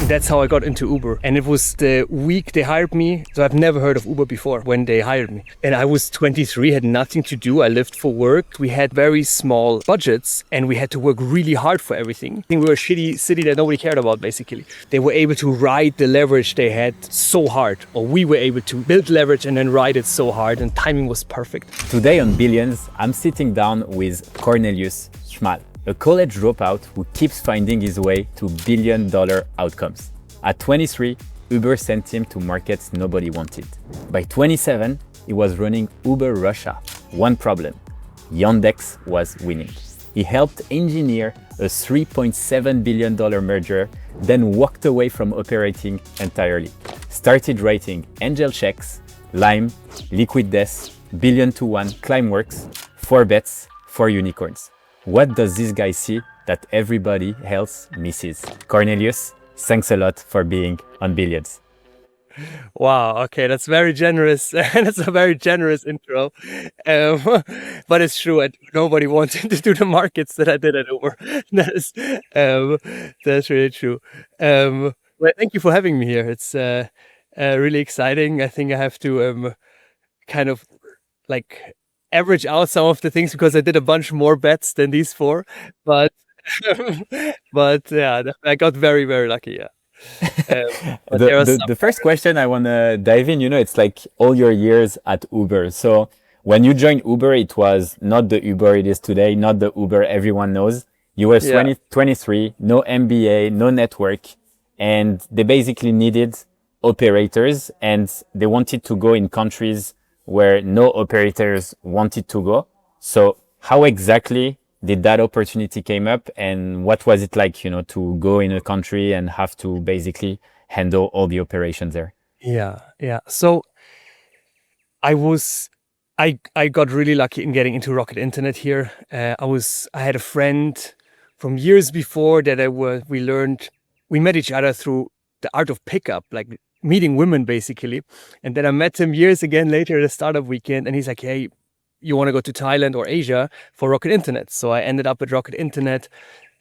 That's how I got into Uber. And it was the week they hired me. So I've never heard of Uber before when they hired me. And I was 23, had nothing to do. I lived for work. We had very small budgets and we had to work really hard for everything. I think we were a shitty city that nobody cared about, basically. They were able to ride the leverage they had so hard, or we were able to build leverage and then ride it so hard, and timing was perfect. Today on Billions, I'm sitting down with Cornelius Schmahl, a college dropout who keeps finding his way to billion-dollar outcomes. At 23, Uber sent him to markets nobody wanted. By 27, he was running Uber Russia. One problem: Yandex was winning. He helped engineer a $3.7 billion merger, then walked away from operating entirely. Started writing angel checks, Lime, Liquid Death, BillionToOne, Climeworks, 4 bets, 4 unicorns. What does this guy see that everybody else misses? Cornelius, thanks a lot for being on Billions. Wow, okay, that's very generous. That's a very generous intro. But it's true, nobody wanted to do the markets that I did at Uber. That's really true. Well, thank you for having me here. It's really exciting. I think I have to kind of like average out some of the things because I did a bunch more bets than these 4, but but yeah, I got very, very lucky. Yeah. The first question I want to dive in, it's like all your years at Uber. So when you joined Uber, it was not the Uber it is today, not the Uber everyone knows. You were 23, no MBA, no network, and they basically needed operators, and they wanted to go in countries where no operators wanted to go. So how exactly did that opportunity came up, and what was it like, to go in a country and have to basically handle all the operations there? Yeah. So I got really lucky in getting into Rocket Internet here. I had a friend from years before that we met each other through the art of pickup, like meeting women basically. And then I met him years again later at a startup weekend, and he's like, hey, you want to go to Thailand or Asia for Rocket Internet? So I ended up at Rocket Internet,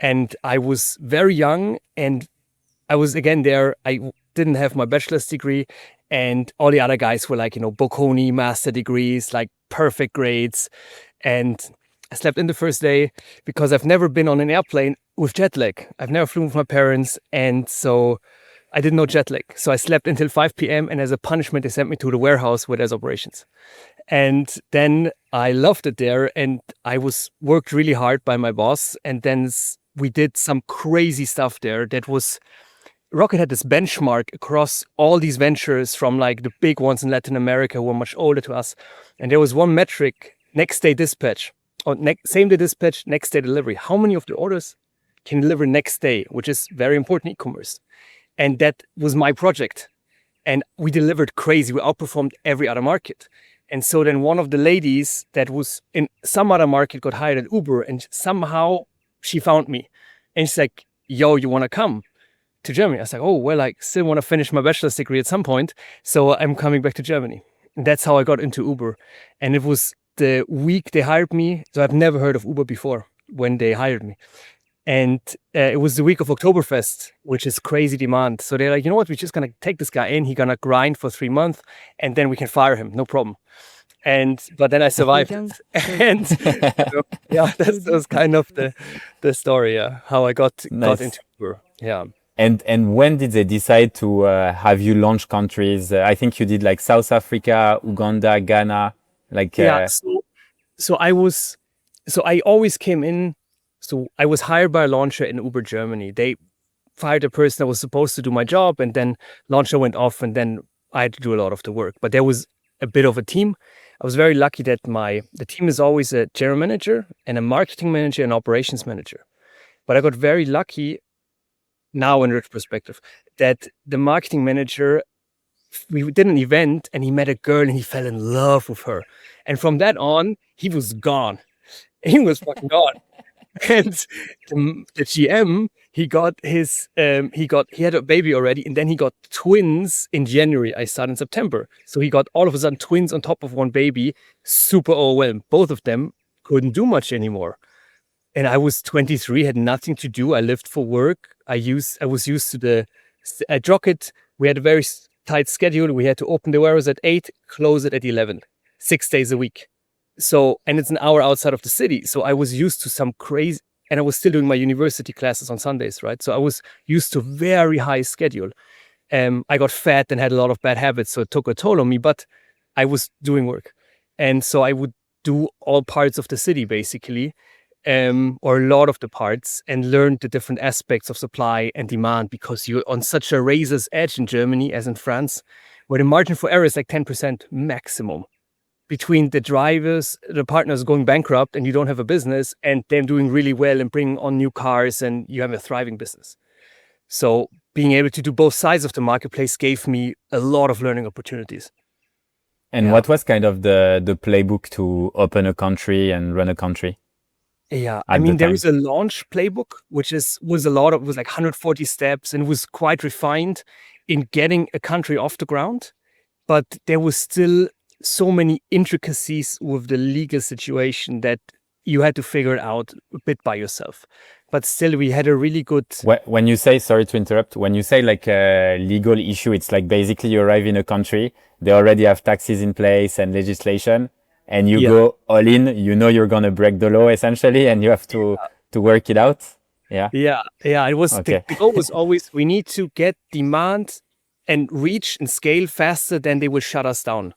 and I was very young, and I was again there. I didn't have my bachelor's degree, and all the other guys were like, Bocconi master degrees, like perfect grades. And I slept in the first day because I've never been on an airplane with jet lag. I've never flown with my parents, and so I didn't know jet lag. So I slept until 5 p.m. and as a punishment, they sent me to the warehouse where there's operations. And then I loved it there, and I worked really hard by my boss. And then we did some crazy stuff there. Rocket had this benchmark across all these ventures from like the big ones in Latin America who were much older to us. And there was one metric: next day dispatch, or same day dispatch, next day delivery. How many of the orders can deliver next day, which is very important in e-commerce. And that was my project. And we delivered crazy. We outperformed every other market. And so then one of the ladies that was in some other market got hired at Uber, and somehow she found me. And she's like, yo, you want to come to Germany? I was like, oh, well, I still want to finish my bachelor's degree at some point. So I'm coming back to Germany. And that's how I got into Uber. And it was the week they hired me. So I've never heard of Uber before when they hired me. And it was the week of Oktoberfest, which is crazy demand. So they're like, you know what, we're just going to take this guy in. He's going to grind for 3 months and then we can fire him. No problem. But then I survived. And yeah, that was kind of the story, how I got into Uber. Yeah. And when did they decide to have you launch countries? I think you did like South Africa, Uganda, Ghana. So I always came in. So I was hired by a launcher in Uber Germany. They fired a person that was supposed to do my job, and then launcher went off, and then I had to do a lot of the work. But there was a bit of a team. I was very lucky that the team is always a general manager and a marketing manager and operations manager. But I got very lucky now in retrospective that the marketing manager, we did an event and he met a girl and he fell in love with her. And from that on, he was gone. He was fucking gone. And the GM, he had a baby already, and then he got twins in January. I started in September. So he got all of a sudden twins on top of one baby, super overwhelmed. Both of them couldn't do much anymore. And I was 23, had nothing to do. I lived for work. I was used to the At Rocket, we had a very tight schedule. We had to open the warehouse at 8, close it at 11, 6 days a week. So, and it's an hour outside of the city. So I was used to some crazy, and I was still doing my university classes on Sundays, right? So I was used to very high schedule. I got fat and had a lot of bad habits, so it took a toll on me, but I was doing work. And so I would do all parts of the city, basically, or a lot of the parts, and learn the different aspects of supply and demand, because you're on such a razor's edge in Germany as in France, where the margin for error is like 10% maximum between the drivers, the partners going bankrupt and you don't have a business, and them doing really well and bringing on new cars and you have a thriving business. So being able to do both sides of the marketplace gave me a lot of learning opportunities. And what was kind of the playbook to open a country and run a country? Yeah, I mean, there is a launch playbook, which was like 140 steps, and was quite refined in getting a country off the ground. But there was still so many intricacies with the legal situation that you had to figure it out a bit by yourself. But still, we had a really good... When you say, sorry to interrupt, when you say like a legal issue, it's like basically you arrive in a country, they already have taxes in place and legislation, and you go all in, you know you're going to break the law essentially, and you have to work it out. Yeah. It was, the goal was always, we need to get demand and reach and scale faster than they will shut us down.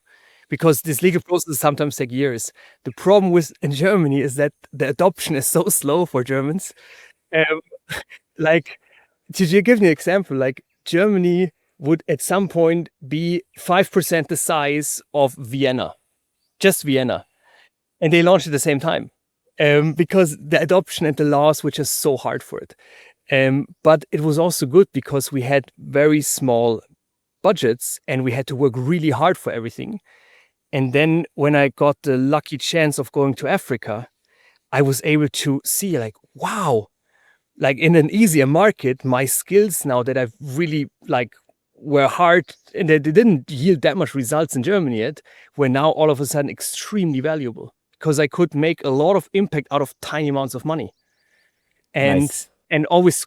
Because this legal process sometimes take years. The problem in Germany is that the adoption is so slow for Germans. Like, to give you an example, like Germany would at some point be 5% the size of Vienna, just Vienna. And they launched at the same time because the adoption and the laws were just so hard for it. But it was also good because we had very small budgets and we had to work really hard for everything. And then when I got the lucky chance of going to Africa, I was able to see like, wow, like in an easier market, my skills now that I've really like were hard and they didn't yield that much results in Germany yet, were now all of a sudden extremely valuable because I could make a lot of impact out of tiny amounts of money. And always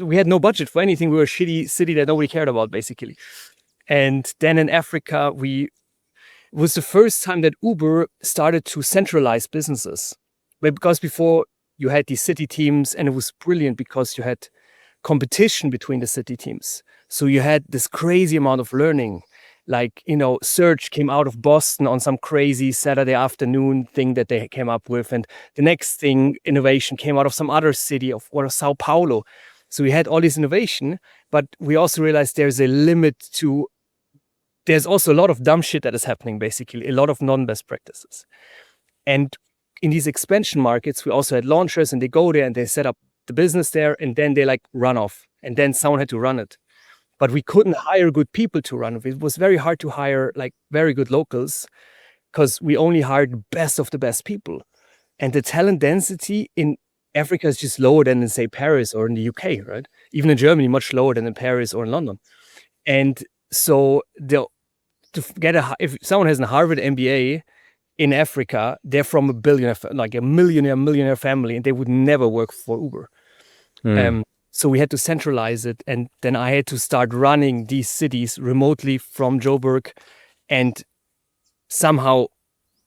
we had no budget for anything. We were a shitty city that nobody cared about, basically. And then in Africa, it was the first time that Uber started to centralize businesses. Because before you had these city teams and it was brilliant because you had competition between the city teams. So you had this crazy amount of learning. Like, Search came out of Boston on some crazy Saturday afternoon thing that they came up with. And the next thing, innovation, came out of some other city or Sao Paulo. So we had all this innovation, but we also realized there's a limit to, there's also a lot of dumb shit that is happening, basically, a lot of non-best practices. And in these expansion markets, we also had launchers and they go there and they set up the business there and then they like run off and then someone had to run it. But we couldn't hire good people to run it. It was very hard to hire like very good locals because we only hired the best of the best people. And the talent density in Africa is just lower than in, say, Paris or in the UK, right? Even in Germany, much lower than in Paris or in London. And so if someone has a Harvard MBA in Africa, they're from a billionaire, like a millionaire family, and they would never work for Uber. So we had to centralize it. And then I had to start running these cities remotely from Joburg and somehow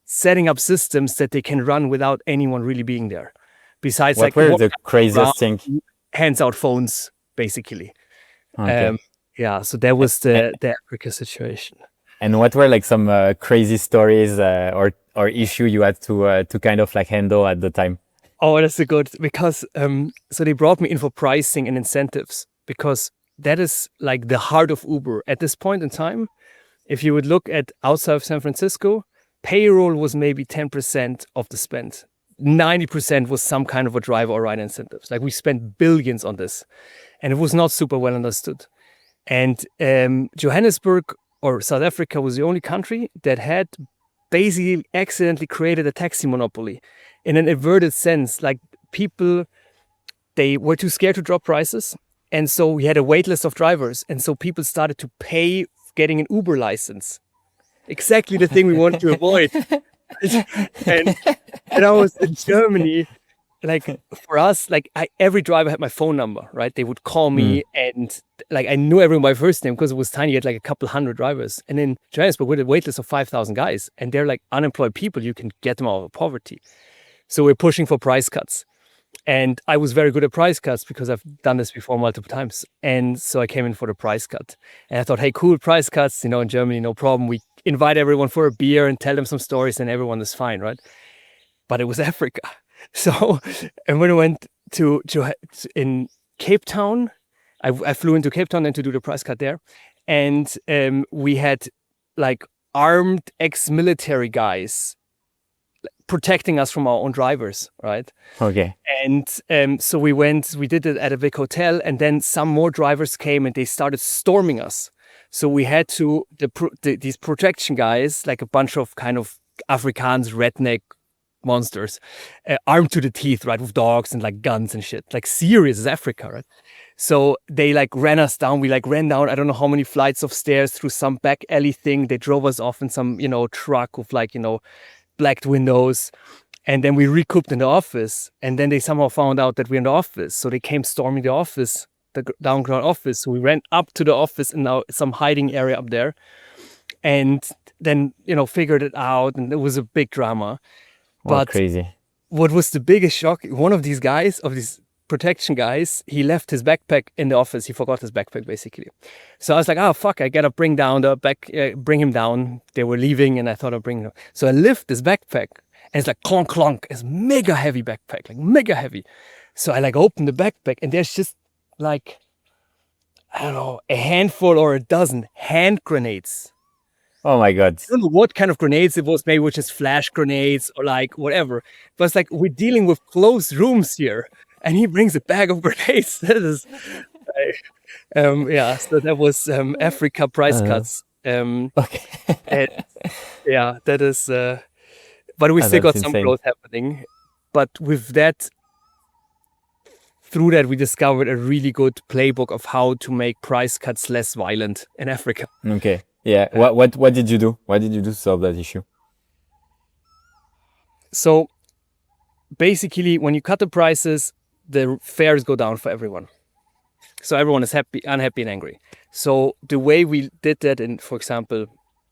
setting up systems that they can run without anyone really being there. Besides, what were the craziest thing? Hands out phones, basically. Okay. So that was the Africa situation. And what were like some crazy stories or issue you had to kind of like handle at the time? Oh, that's a good, because so they brought me in for pricing and incentives because that is like the heart of Uber. At this point in time, if you would look at outside of San Francisco, payroll was maybe 10% of the spend. 90% was some kind of a driver or ride incentives. Like we spent billions on this and it was not super well understood. And Johannesburg or South Africa was the only country that had basically accidentally created a taxi monopoly in an inverted sense. Like people, they were too scared to drop prices. And so we had a wait list of drivers. And so people started to pay getting an Uber license. Exactly the thing we wanted to avoid. and I was in Germany like for us, like every driver had my phone number, right? They would call Mm. me, and like I knew everyone by first name because it was tiny. You had like a couple hundred drivers, and in Johannesburg with a waitlist of 5,000 guys, and they're like unemployed people. You can get them out of poverty. So we're pushing for price cuts, and I was very good at price cuts because I've done this before multiple times. And so I came in for the price cut, and I thought, hey, cool, price cuts. You know, in Germany, no problem. We invite everyone for a beer and tell them some stories, and everyone is fine, right? But it was Africa. So, and when I went to in Cape Town, I flew into Cape Town and to do the price cut there, and we had like armed ex-military guys protecting us from our own drivers, right? Okay. And so we did it at a big hotel, and then some more drivers came and they started storming us. So we had to these protection guys, like a bunch of kind of Afrikaans redneck monsters, armed to the teeth, right, with dogs and like guns and shit, like serious as Africa, right? So they like ran us down. We like ran down, I don't know how many flights of stairs through some back alley thing. They drove us off in some, truck with like, blacked windows. And then we recouped in the office. And then they somehow found out that we're in the office. So they came storming the office, the downground office. So we ran up to the office in some hiding area up there. And then, figured it out. And it was a big drama. Wow, But crazy. what was the biggest shock, one of these guys, of these protection guys, he left his backpack in the office. He forgot his backpack, basically. So I was like, oh, fuck, I gotta bring him down. They were leaving, and I thought I'd bring him. So I lift this backpack, and it's like clonk, clonk. It's mega heavy backpack, like mega heavy. So I like open the backpack, and there's just like, I don't know, a handful or a dozen hand grenades. Oh my God. I don't know what kind of grenades it was, maybe which is flash grenades or like whatever. But it's like, we're dealing with closed rooms here, and he brings a bag of grenades. That is, so that was Africa price cuts. Okay. And yeah, that is, but we still got That's some insane. growth happening. But with that, through that, we discovered a really good playbook of how to make price cuts less violent in Africa. Okay. Yeah. What did you do? What did you do to solve that issue? So basically, when you cut the prices, the fares go down for everyone. So everyone is unhappy and angry. So the way we did that in, for example,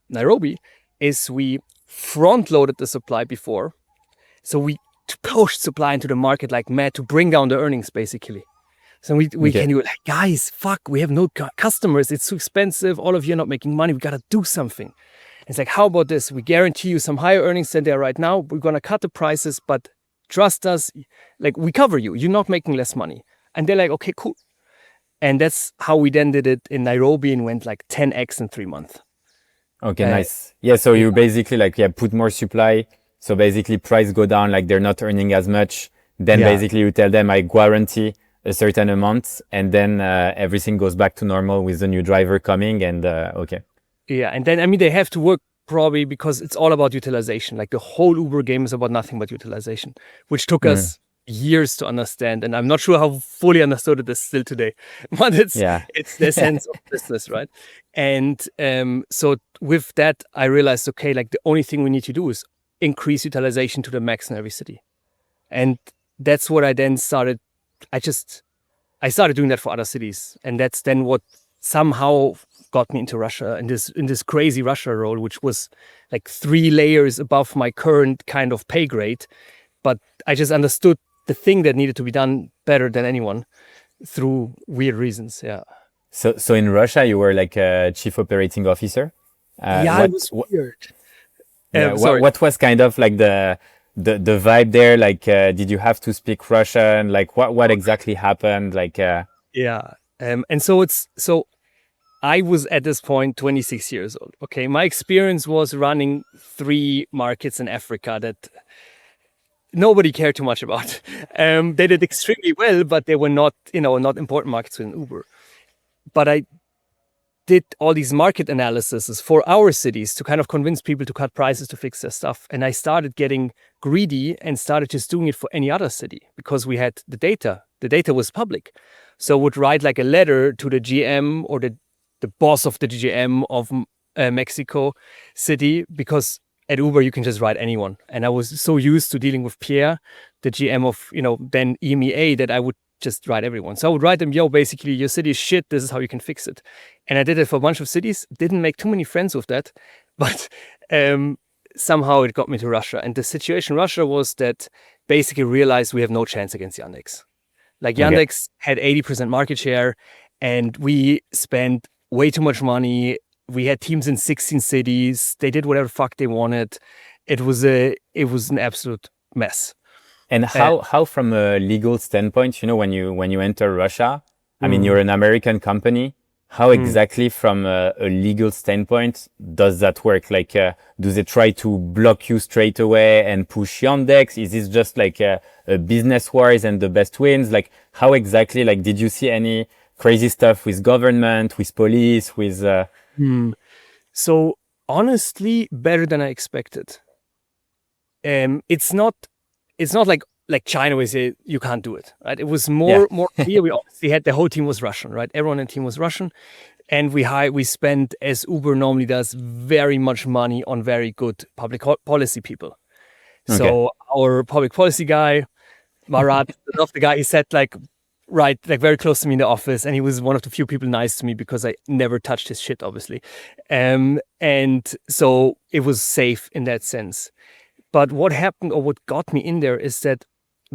Nairobi, is we front-loaded the supply before. So we pushed supply into the market like mad to bring down the earnings, basically. So we can do it like, guys, fuck, we have no customers. It's too expensive. All of you are not making money. We got to do something. It's like, how about this? We guarantee you some higher earnings than they are right now. We're going to cut the prices, but trust us, like we cover you. You're not making less money. And they're like, okay, cool. And that's how we then did it in Nairobi and went like 10x in 3 months. Okay, nice. Yeah, so you basically put more supply. So basically price go down, like they're not earning as much. Then basically you tell them I guarantee a certain amount, and then everything goes back to normal with the new driver coming, and okay. Yeah, and then, I mean, they have to work probably because it's all about utilization. Like the whole Uber game is about nothing but utilization, which took us years to understand. And I'm not sure how fully understood it is still today, but it's the sense of business, right? And so with that, I realized, okay, like the only thing we need to do is increase utilization to the max in every city. And that's what I then started. I started doing that for other cities. And that's then what somehow got me into Russia in this crazy Russia role, which was like 3 layers above my current kind of pay grade. But I just understood the thing that needed to be done better than anyone through weird reasons. Yeah. So in Russia, you were like a chief operating officer. It was weird. What was kind of like the vibe there? Like, did you have to speak Russian? Like, what exactly happened? Like, and so I was at this point 26 years old. Okay, my experience was running 3 markets in Africa that nobody cared too much about. They did extremely well, but they were not, not important markets in Uber. But I did all these market analyses for our cities to kind of convince people to cut prices to fix their stuff. And I started getting greedy and started just doing it for any other city because we had the data. The data was public. So I would write like a letter to the GM or the boss of the GM of Mexico City, because at Uber you can just write anyone. And I was so used to dealing with Pierre the GM of, then EMEA, that I would just write everyone. So I would write them, yo, basically your city is shit. This is how you can fix it. And I did it for a bunch of cities. Didn't make too many friends with that, but somehow it got me to Russia. And the situation in Russia was that basically realized we have no chance against Yandex. Like Yandex had 80% market share, and we spent way too much money. We had teams in 16 cities. They did whatever the fuck they wanted. It was an absolute mess. And how from a legal standpoint, when you enter Russia, I mean, you're an American company. How exactly from a legal standpoint does that work? Like, do they try to block you straight away and push Yandex? Is this just like a business wars and the best wins? Like, how exactly, like, did you see any crazy stuff with government, with police, with... So honestly, better than I expected. It's not like China where say you can't do it, right? It was more clear. We obviously had the whole team was Russian, right? Everyone in the team was Russian, and we spent, as Uber normally does, very much money on very good public policy people. So our public policy guy, Marat, I love the guy. He sat very close to me in the office, and he was one of the few people nice to me because I never touched his shit, obviously, and so it was safe in that sense. But what happened, or what got me in there, is that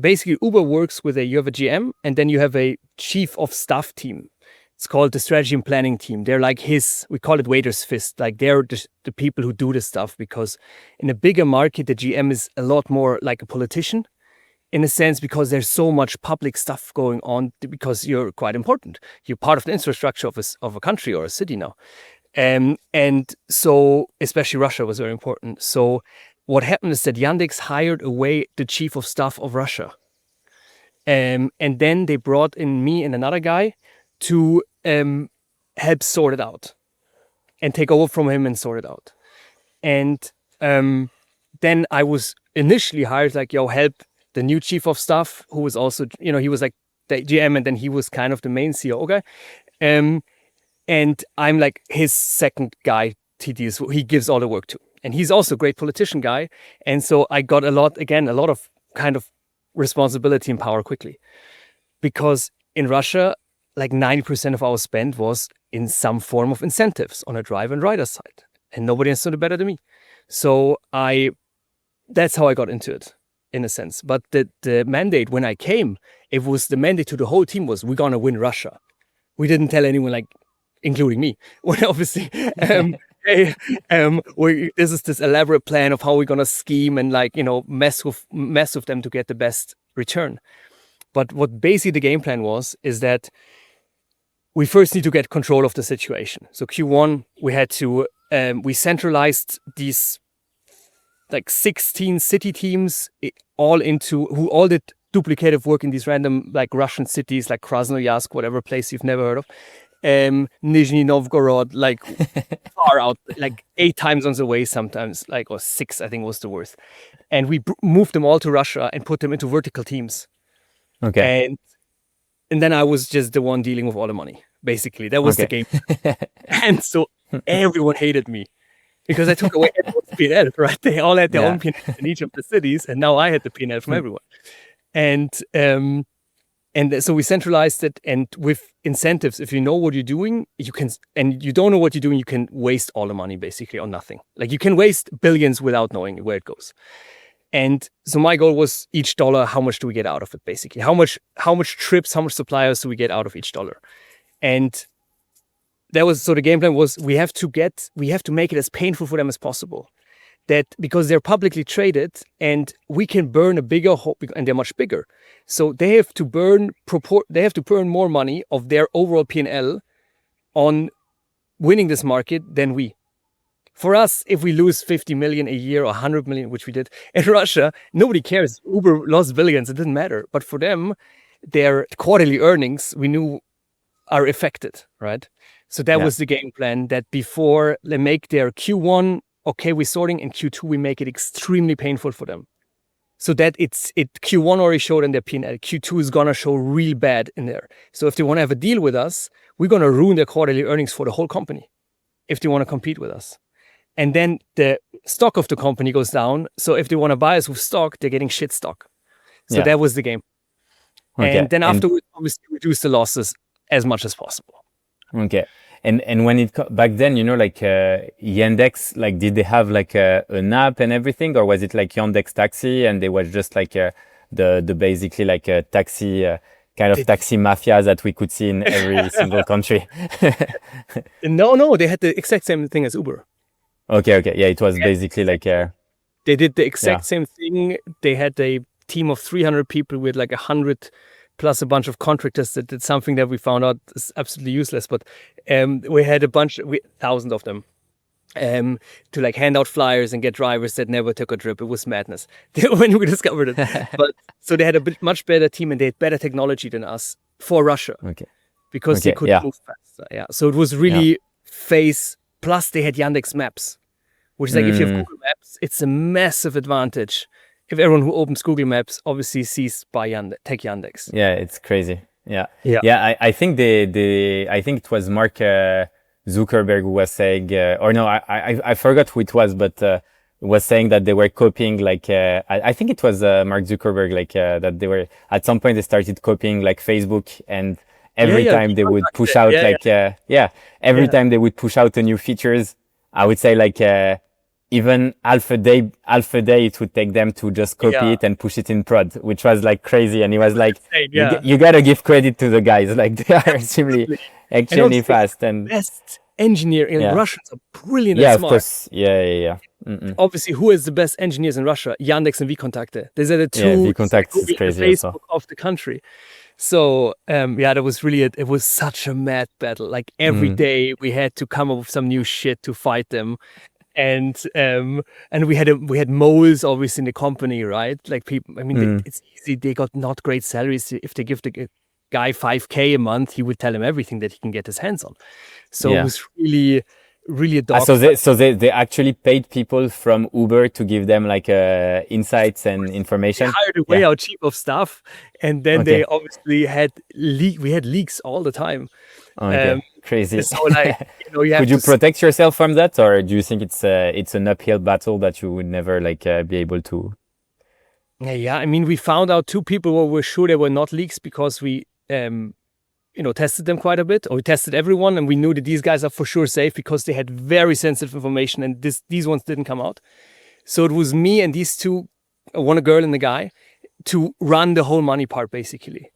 basically Uber works with you have a GM, and then you have a chief of staff team. It's called the strategy and planning team. They're like we call it waiter's fist. Like they're the people who do the stuff, because in a bigger market, the GM is a lot more like a politician in a sense, because there's so much public stuff going on, because you're quite important. You're part of the infrastructure of a country or a city now. And so especially Russia was very important. So what happened is that Yandex hired away the chief of staff of Russia. And then they brought in me and another guy to help sort it out and take over from him and sort it out. And then I was initially hired like, yo, help the new chief of staff, who was also, he was like the GM, and then he was kind of the main CEO guy. And I'm like his second guy, he gives all the work to. And he's also a great politician guy. And so I got a lot of kind of responsibility and power quickly. Because in Russia, like 90% of our spend was in some form of incentives on a driver and rider side. And nobody understood it better than me. So that's how I got into it, in a sense. But the mandate when I came, the mandate to the whole team was, we're going to win Russia. We didn't tell anyone, like, including me. Well, obviously, this is this elaborate plan of how we're going to scheme and mess with them to get the best return. But what basically the game plan is that we first need to get control of the situation. So Q1, we had to, we centralized these like 16 city teams who all did duplicative work in these random like Russian cities like Krasnoyarsk, whatever place you've never heard of. Nizhny Novgorod, like far out, like 8 time zones away sometimes, or 6, I think was the worst. And we moved them all to Russia and put them into vertical teams. Okay. And then I was just the one dealing with all the money. Basically, that was the game. And so everyone hated me because I took away everyone's P&L, right? They all had their own P&L in each of the cities, and now I had the P&L from everyone. And so we centralized it, and with incentives, if you know what you're doing, you can, and you don't know what you're doing, you can waste all the money basically on nothing. Like you can waste billions without knowing where it goes. And so my goal was each dollar, how much do we get out of it basically? How much trips, how much suppliers do we get out of each dollar? And that was, so the game plan was we have to make it as painful for them as possible. That because they're publicly traded and we can burn a bigger hole, and they're much bigger. So they have to burn more money of their overall P&L on winning this market than we. For us, if we lose 50 million a year or 100 million, which we did in Russia, nobody cares. Uber lost billions, it didn't matter. But for them, their quarterly earnings, we knew, are affected, right? So that was the game plan, that before they make their Q1, okay, we're sorting, and Q2, we make it extremely painful for them. So that Q1 already showed in their P&L. Q2 is going to show real bad in there. So if they want to have a deal with us, we're going to ruin their quarterly earnings for the whole company if they want to compete with us. And then the stock of the company goes down. So if they want to buy us with stock, they're getting shit stock. So that was the game. Okay. And then afterwards, obviously, reduce the losses as much as possible. Okay. And when back then, like Yandex, like did they have like an app and everything, or was it like Yandex Taxi and they was just like the basically like a taxi kind of taxi mafia that we could see in every single country? No, they had the exact same thing as Uber. Okay, yeah, it was basically like they did the exact same thing. They had a team of 300 people with like 100 plus a bunch of contractors that did something that we found out is absolutely useless. But we had thousands of them to like hand out flyers and get drivers that never took a trip. It was madness when we discovered it. But so they had a much better team and they had better technology than us for Russia. Okay. Because they could move faster. Yeah. So it was really plus they had Yandex Maps, which is like if you have Google Maps, it's a massive advantage. If everyone who opens Google Maps obviously sees by take Yandex. Yeah, it's crazy. Yeah. I think I think it was Mark Zuckerberg who was saying, or no, I forgot who it was, but was saying that they were copying like I think it was Mark Zuckerberg, like that they were at some point they started copying like Facebook, and every time they would push out every time they would push out a new features, I would say like even half a day it would take them to just copy it and push it in prod, which was like crazy. And he was like, you gotta give credit to the guys, like they are extremely fast. And best engineer in Russians are brilliant. Yeah, and smart. Of course. Yeah. Obviously, who is the best engineers in Russia? Yandex and vKontakte. These are the two. vKontakte is crazy Facebook also. Of the country. So that was really it. It was such a mad battle. Like every day we had to come up with some new shit to fight them. And we had moles always in the company, right? Like people, I mean, it's easy. They got not great salaries. If they give the guy $5,000 a month, he would tell him everything that he can get his hands on. So it was really a dog. So they actually paid people from Uber to give them like insights and information. They hired a way out cheap of stuff, and then they obviously had we had leaks all the time. Okay. Crazy. So like, you have could you protect yourself from that, or do you think it's an uphill battle that you would never like be able to? Yeah. I mean, we found out two people who were sure they were not leaks because we tested them quite a bit, or we tested everyone, and we knew that these guys are for sure safe because they had very sensitive information, and these ones didn't come out. So it was me and these two, a girl and a guy, to run the whole money part basically,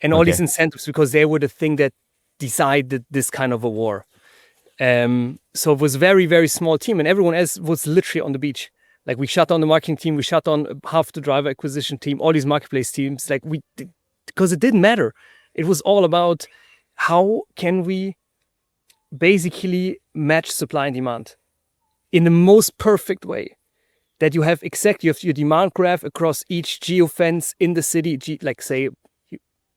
and all these incentives, because they were the thing that decided this kind of a war. So it was a very, very small team, and everyone else was literally on the beach. Like we shut down the marketing team, we shut down half the driver acquisition team, all these marketplace teams. Like because it didn't matter. It was all about how can we basically match supply and demand in the most perfect way. That you have your demand graph across each geofence in the city, like say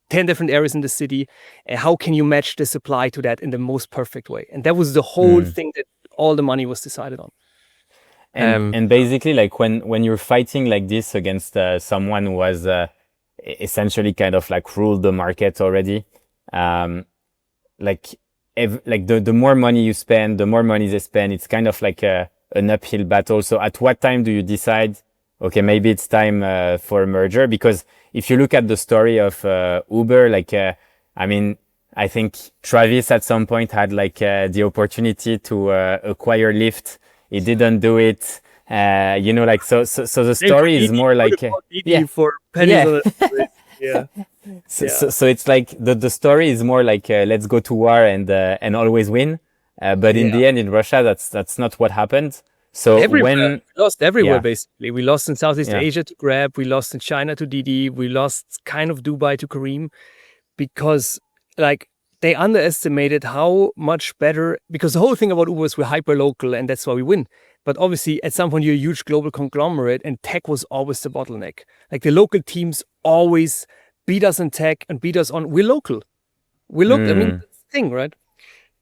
10 different areas in the city, and how can you match the supply to that in the most perfect way? And that was the whole thing that all the money was decided on. And basically, like when you're fighting like this against someone who was essentially kind of like ruled the market already, like the more money you spend, the more money they spend. It's kind of like an uphill battle. So at what time do you decide, okay, maybe it's time for a merger? Because if you look at the story of Uber, like, I mean, I think Travis at some point had like the opportunity to acquire Lyft. He didn't do it. Like, so the story is more like, for pennies. So it's like the story is more like, let's go to war and always win. But in the end, in Russia, that's not what happened. So we lost everywhere, basically. We lost in Southeast Asia to Grab. We lost in China to Didi. We lost kind of Dubai to Careem, because like they underestimated how much better, because the whole thing about Uber is we're hyper local and that's why we win. But obviously at some point you're a huge global conglomerate, and tech was always the bottleneck. Like the local teams always beat us in tech and beat us on, we're local. I mean, that's the thing, right?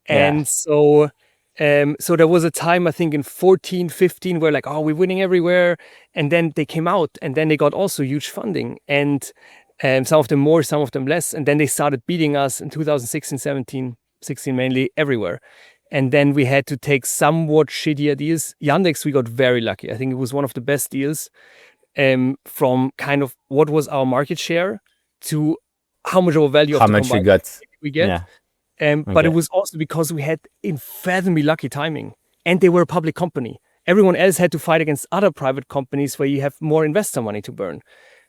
And so there was a time, I think in 14, 15, where like, we're winning everywhere. And then they came out and then they got also huge funding, and some of them more, some of them less. And then they started beating us in 2016, 17, 16 mainly, everywhere. And then we had to take somewhat shittier deals. Yandex, we got very lucky. I think it was one of the best deals. from kind of what was our market share to how much of a value How of the much you combined got? we get. Yeah. But it Okay. was also because we had unfathomably lucky timing, and they were a public company. Everyone else had to fight against other private companies where you have more investor money to burn.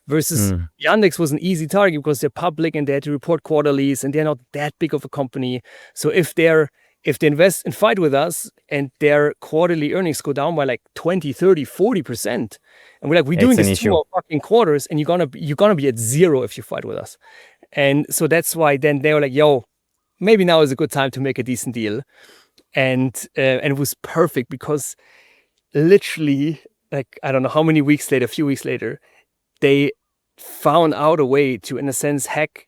Versus Mm. Yandex was an easy target because they're public and they had to report quarterlies and they're not that big of a company. So if they invest and fight with us and their quarterly earnings go down by like 20, 30, 40%, and we're like, we're doing It's an this 2 issue. fucking quarters and you're gonna be at zero if you fight with us. And so that's why then they were like, yo, maybe now is a good time to make a decent deal. And it was perfect because literally, like, I don't know how many weeks later, a few weeks later, they found out a way to, in a sense, hack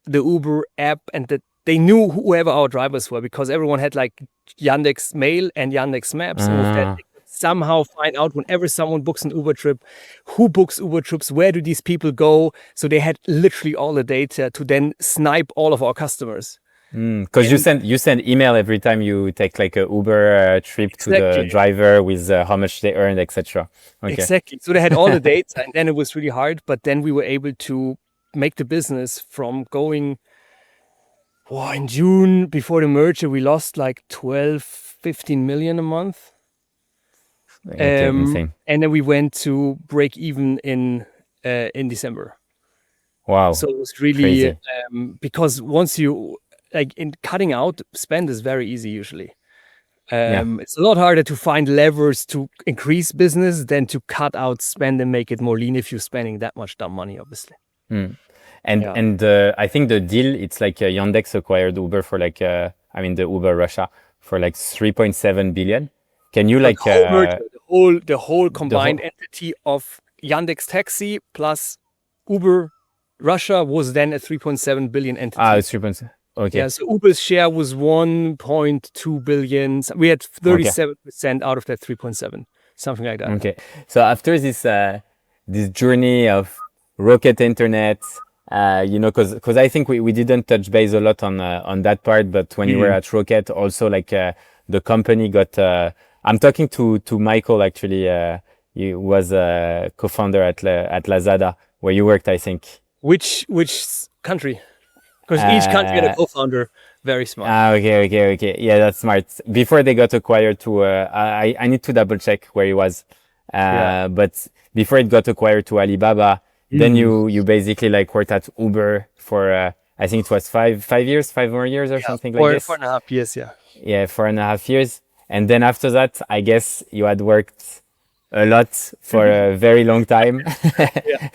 the Uber app, and that they knew whoever our drivers were because everyone had like Yandex Mail and Yandex Maps. And with that, Uh, they could somehow find out whenever someone books an Uber trip, who books Uber trips, where do these people go. So they had literally all the data to then snipe all of our customers. Because And you send email every time you take like a Uber trip to the exactly. driver with how much they earned, etc. Okay. Exactly. So they had all the data, and then it was really hard. But then we were able to make the business from going, in June before the merger, we lost like 12, 15 million a month. Okay. Insane. And then we went to break even in December. Wow. So it was really Crazy. because once you like in cutting out spend is very easy usually. Yeah. It's a lot harder to find levers to increase business than to cut out spend and make it more lean if you're spending that much dumb money, obviously. Mm. Yeah. And I think the deal it's like Yandex acquired Uber for like I mean the Uber Russia for like 3.7 billion. Can you But like the whole merger, the whole the combined whole entity of Yandex Taxi plus Uber Russia was then a 3.7 billion entity. it's 3.7. Okay. Yeah, so Uber's share was 1.2 billion. We had Okay. 37% out of that 3.7, something like that. Okay. So after this journey of rocket internet, because I think we didn't touch base a lot on that part, but when you were Mm. at Rocket, also like the company got. I'm talking to Michael actually. He was a co-founder at Lazada where you worked, I think. Which country? Because each country had a Uh, co-founder. Very smart. okay. Yeah, that's smart. Before they got acquired to, I need to double check where he was. Yeah. But before it got acquired to Alibaba, then Mm. you basically like worked at Uber for, I think it was 5 years, 5 more years or Yeah, something like four this. and a half years. Yeah. Yeah, 4.5 years. And then after that, I guess you had worked a lot for a very long time. Yeah.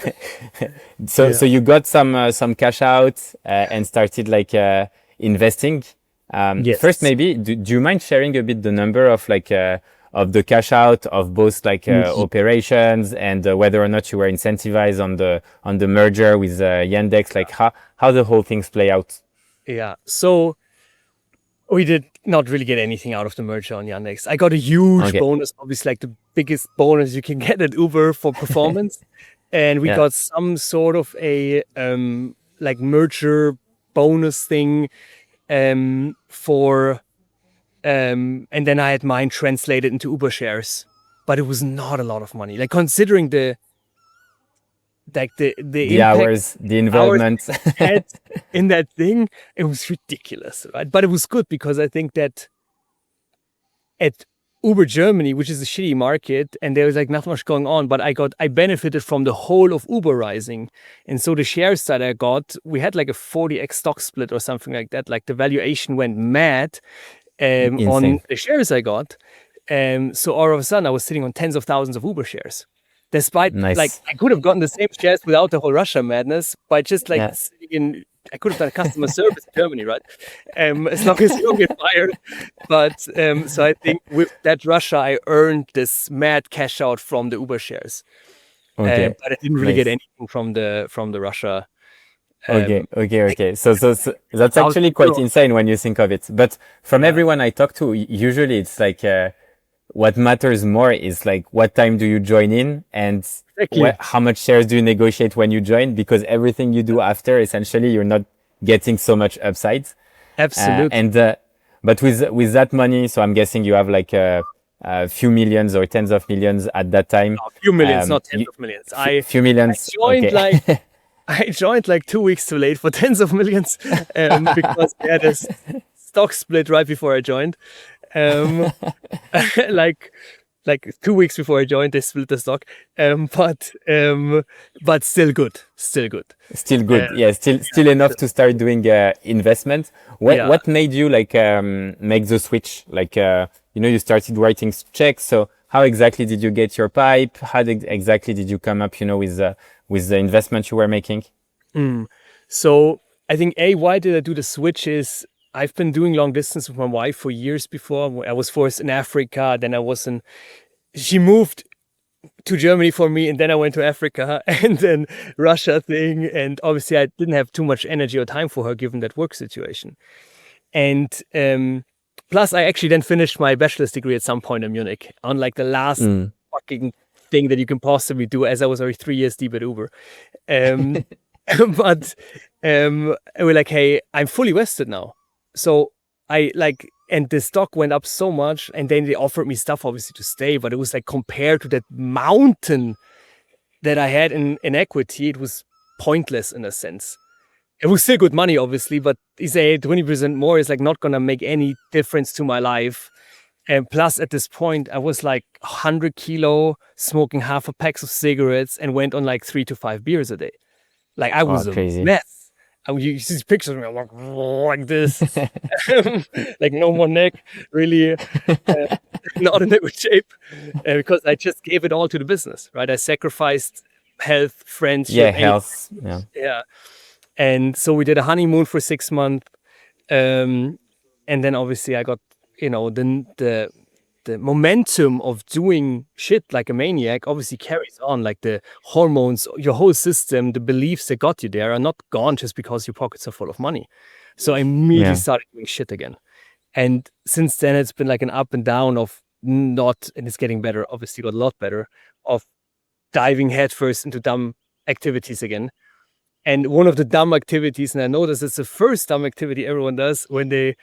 So Yeah. you got some cash out and started like investing. First, Yes. maybe do you mind sharing a bit the number of the cash out of both like Ye- operations and whether or not you were incentivized on the merger with Yandex, like how the whole things play out? Yeah. So we did not really get anything out of the merger on Yandex. I got a huge Okay. bonus, obviously, like the biggest bonus you can get at Uber for performance. And we Yeah. got some sort of a like merger bonus thing for and then I had mine translated into Uber shares. But it was not a lot of money. Like considering the The impact hours, the hours involvement. had in that thing, it was ridiculous, right? But it was good because I think that at Uber Germany, which is a shitty market, and there was like not much going on, but I benefited from the whole of Uber rising. And so the shares that I got, we had like a 40x stock split or something like that. Like the valuation went mad on Insane. the shares I got. So all of a sudden I was sitting on tens of thousands of Uber shares. Despite like Nice. I could have gotten the same shares without the whole Russia madness by just like Yeah. sitting in. I could have done customer service in Germany, right? As long as you don't get fired. But so I think with that Russia, I earned this mad cash out from the Uber shares. Okay. But I didn't really get Nice. anything from the Russia. Like Okay. So that's actually quite €1,000. insane when you think of it. But from Yeah, everyone I talk to, usually it's like what matters more is like what time do you join in and exactly. how much shares do you negotiate when you join? Because everything you do after, essentially, you're not getting so much upside. Absolutely. And but with that money, so I'm guessing you have like few millions or tens of millions at that time. A few millions, not tens of millions. Few millions. Joined Okay. I joined like 2 weeks too late for tens of millions because they had a stock split right before I joined. Um, like 2 weeks before I joined, they split the stock. But still good, still good. Still good. Yeah, still enough to start doing investment. What made you like make the switch? Like you started writing checks. So how exactly did you get your pipe? How exactly did you come up, with the investment you were making? So I think why did I do the switch is I've been doing long distance with my wife for years before. I was first in Africa, then she moved to Germany for me, and then I went to Africa and then Russia thing. And obviously I didn't have too much energy or time for her given that work situation. And plus I actually then finished my bachelor's degree at some point in Munich on like the last fucking thing that you can possibly do, as I was already 3 years deep at Uber. But we're like, hey, I'm fully vested now. So and the stock went up so much, and then they offered me stuff obviously to stay, but it was like compared to that mountain that I had in equity, it was pointless in a sense. It was still good money, obviously, but you say 20% more is like not gonna make any difference to my life. And plus, at this point, I was like 100 kilo, smoking half a pack of cigarettes, and went on like 3 to 5 beers a day. Like I was crazy. A mess. You see pictures of me, I'm like this, like no more neck, really not in a good shape, because I just gave it all to the business, right? I sacrificed health, friendship, health, yeah. And so we did a honeymoon for 6 months, and then obviously I got the momentum of doing shit like a maniac obviously carries on. Like the hormones, your whole system, the beliefs that got you there are not gone just because your pockets are full of money. So I immediately started doing shit again. And since then it's been like an up and down of and it's getting better, obviously got a lot better, of diving headfirst into dumb activities again. And one of the dumb activities, and I notice it's the first dumb activity everyone does when they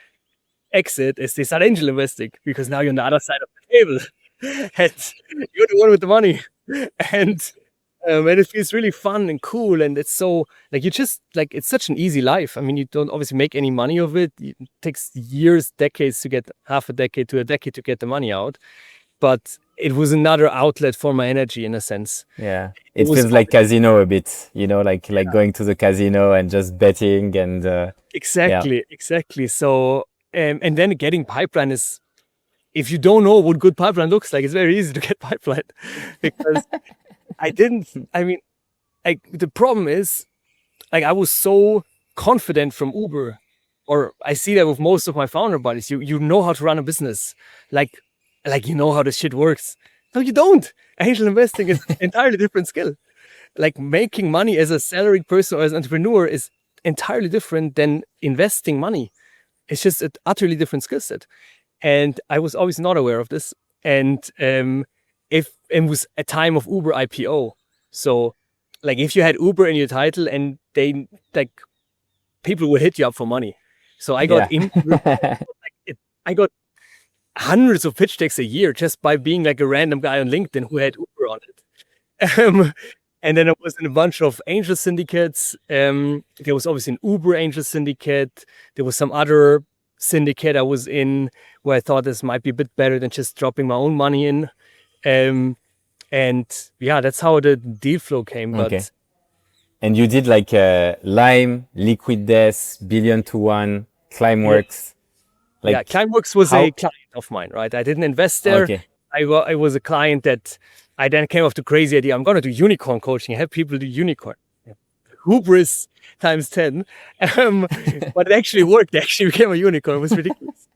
exit, is they start angel investing, because now you're on the other side of the table and you're the one with the money, and it feels really fun and cool, and it's so like you just like it's such an easy life. I mean, you don't obviously make any money of it. It takes years, decades to get half a decade to a decade to get the money out, but it was another outlet for my energy in a sense. Yeah, it feels like casino a bit, like going to the casino and just betting and exactly. So and then getting pipeline is, if you don't know what good pipeline looks like, it's very easy to get pipeline because the problem is, like, I was so confident from Uber, or I see that with most of my founder buddies, you know how to run a business, like you know how this shit works. No, you don't. Angel investing is an entirely different skill. Like making money as a salaried person or as an entrepreneur is entirely different than investing money. It's just an utterly different skill set. And I was always not aware of this. And it was a time of Uber IPO. So like if you had Uber in your title, and they like people would hit you up for money. So I got I got hundreds of pitch decks a year just by being like a random guy on LinkedIn who had Uber on it. And then I was in a bunch of angel syndicates. There was obviously an Uber angel syndicate. There was some other syndicate I was in where I thought this might be a bit better than just dropping my own money in. And yeah, that's how the deal flow came. Okay. But and you did like Lime, Liquid Death, BillionToOne, Climeworks. Climeworks was a client of mine, right? I didn't invest there. Okay. I was a client that I then came off the crazy idea, I'm going to do unicorn coaching. I have people do unicorn. Hubris times 10. But it actually worked. It actually became a unicorn. It was ridiculous.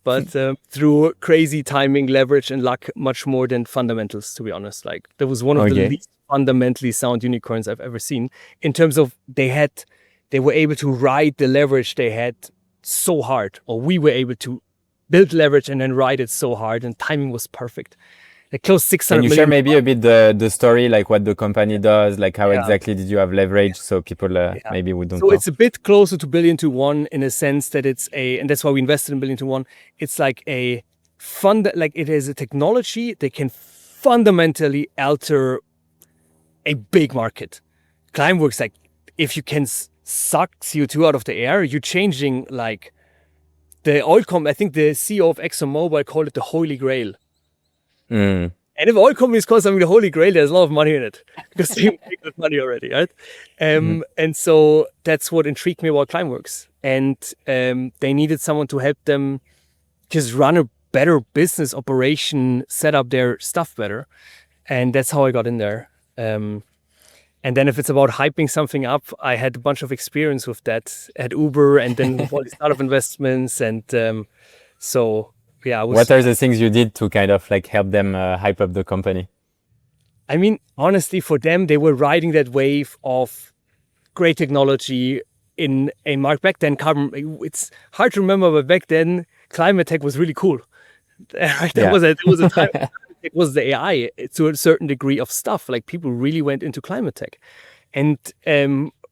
But through crazy timing, leverage, and luck, much more than fundamentals, to be honest. Like, there was one of the least fundamentally sound unicorns I've ever seen, in terms of they were able to ride the leverage they had so hard, or we were able to build leverage and then ride it so hard, and timing was perfect. Like close Can 600 you share million. maybe a bit the story, like what the company does, like how Yeah, exactly did you have leverage so people yeah. maybe we don't So know? it's a bit closer to BillionToOne in a sense that and that's why we invested in BillionToOne. It's like like it is a technology that can fundamentally alter a big market. Climeworks, like if you can suck CO2 out of the air, you're changing like the oil company. I think the CEO of ExxonMobil called it the Holy Grail. Mm, And if oil companies call something the Holy Grail, there's a lot of money in it because they make good money already, right? mhm. And so that's what intrigued me about Climeworks. And they needed someone to help them just run a better business operation, set up their stuff better. And that's how I got in there. And then if it's about hyping something up, I had a bunch of experience with that at Uber and then with all these startup investments. And so, yeah, What are the things you did to kind of like help them hype up the company? I mean, honestly, for them, they were riding that wave of great technology in a market. Back then, it's hard to remember, but back then, climate tech was really cool. Right? Yeah. There was a time it was the AI to a certain degree of stuff. Like people really went into climate tech. And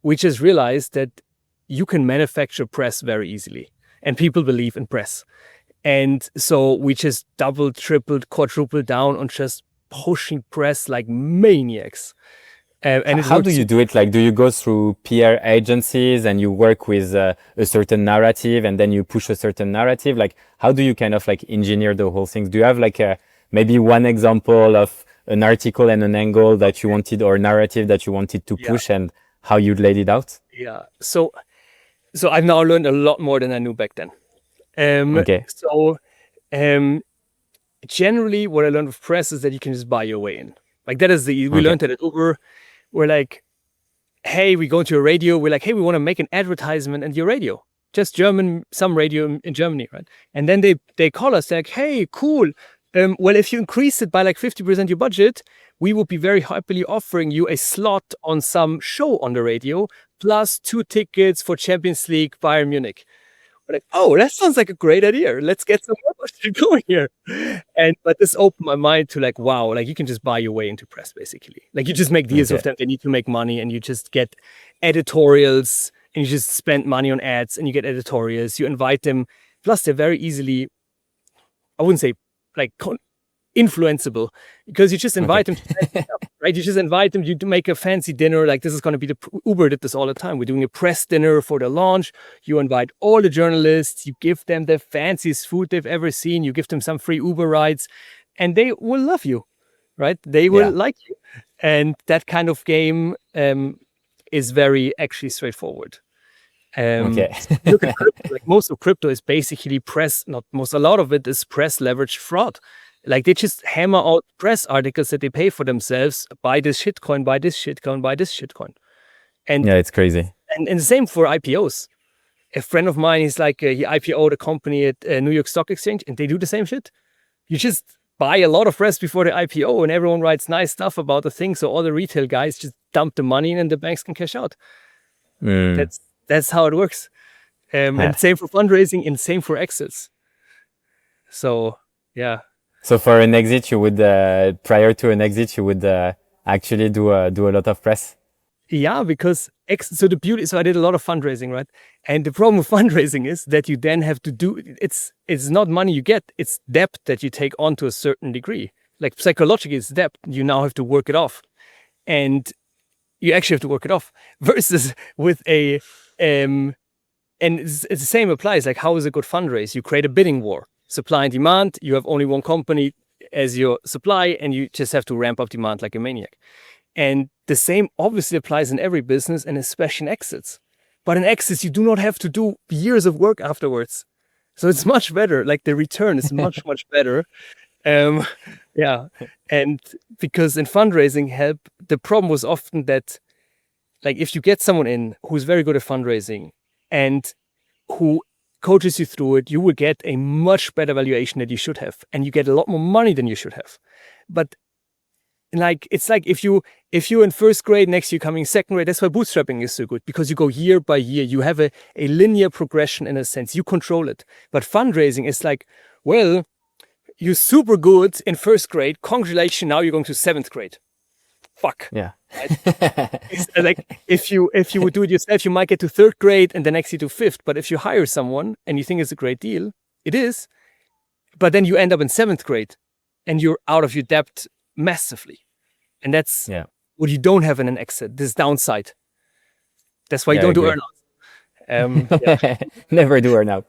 we just realized that you can manufacture press very easily. And people believe in press. And so we just doubled, tripled, quadrupled down on just pushing press like maniacs. And it How do works. you do it? Like, do you go through PR agencies and you work with a certain narrative and then you push a certain narrative? Like, how do you kind of like engineer the whole thing? Do you have like maybe one example of an article and an angle that you wanted or narrative that you wanted to Yeah, push and how you laid it out? yeah. So I've now learned a lot more than I knew back then. Um, Okay. so um, generally, what I learned with press is that you can just buy your way in. Like that is we Okay. learned that at Uber. We're like, hey, we go to a radio. We're like, hey, we want to make an advertisement in your radio. Just some radio in Germany, right? And then they call us, they're like, hey, cool. Well, if you increase it by like 50% your budget, we would be very happily offering you a slot on some show on the radio, plus 2 tickets for Champions League Bayern Munich. We're like, oh, that sounds like a great idea. Let's get some more shit going here. But this opened my mind to like, wow, like you can just buy your way into press basically. Like you just make deals Okay. with them. They need to make money and you just get editorials and you just spend money on ads and you get editorials. You invite them. Plus they're very easily, I wouldn't say like influenceable because you just Okay. invite them to stuff, right? You just invite them, you make a fancy dinner. Like this is going to be Uber did this all the time. We're doing a press dinner for the launch. You invite all the journalists, you give them the fanciest food they've ever seen. You give them some free Uber rides and they will love you, right? They will Yeah. like you. And that kind of game is very actually straightforward. Okay. Look at crypto. Like most of crypto is basically a lot of it is press leveraged fraud. Like they just hammer out press articles that they pay for themselves. Buy this shitcoin, buy this shitcoin, buy this shitcoin. And Yeah, it's crazy. and the same for IPOs. A friend of mine is like he IPO'd a company at New York Stock Exchange, and they do the same shit. You just buy a lot of press before the IPO, and everyone writes nice stuff about the thing. So all the retail guys just dump the money in, and the banks can cash out. Mm. That's how it works. Yeah. And same for fundraising, and same for exits. So yeah. So for an exit, you would prior to an exit, you would actually do a lot of press. Yeah, because so I did a lot of fundraising, right? And the problem with fundraising is that you then have to do it's not money you get, it's debt that you take on to a certain degree. Like psychologically, it's debt. You now have to work it off. And you actually have to work it off. Versus with a and it's the same applies. Like how is a good fundraise? You create a bidding war. Supply and demand, you have only one company as your supply, and you just have to ramp up demand like a maniac. And the same obviously applies in every business and especially in exits. But in exits, you do not have to do years of work afterwards. So it's much better. Like the return is much, much better. Yeah. And because in fundraising help, the problem was often that like if you get someone in who's very good at fundraising and who coaches you through it, you will get a much better valuation than you should have. And you get a lot more money than you should have. But like it's like if you're in first grade, next year coming second grade, that's why bootstrapping is so good, because you go year by year, you have a linear progression in a sense, you control it. But fundraising is like, well, you're super good in first grade. Congratulations, now you're going to seventh grade. Fuck. Yeah. It's like if you would do it yourself, you might get to third grade and the next year to fifth. But if you hire someone and you think it's a great deal, it is. But then you end up in seventh grade and you're out of your depth massively. And that's what you don't have in an exit, this downside. That's why you don't do earnouts. Never do earnout.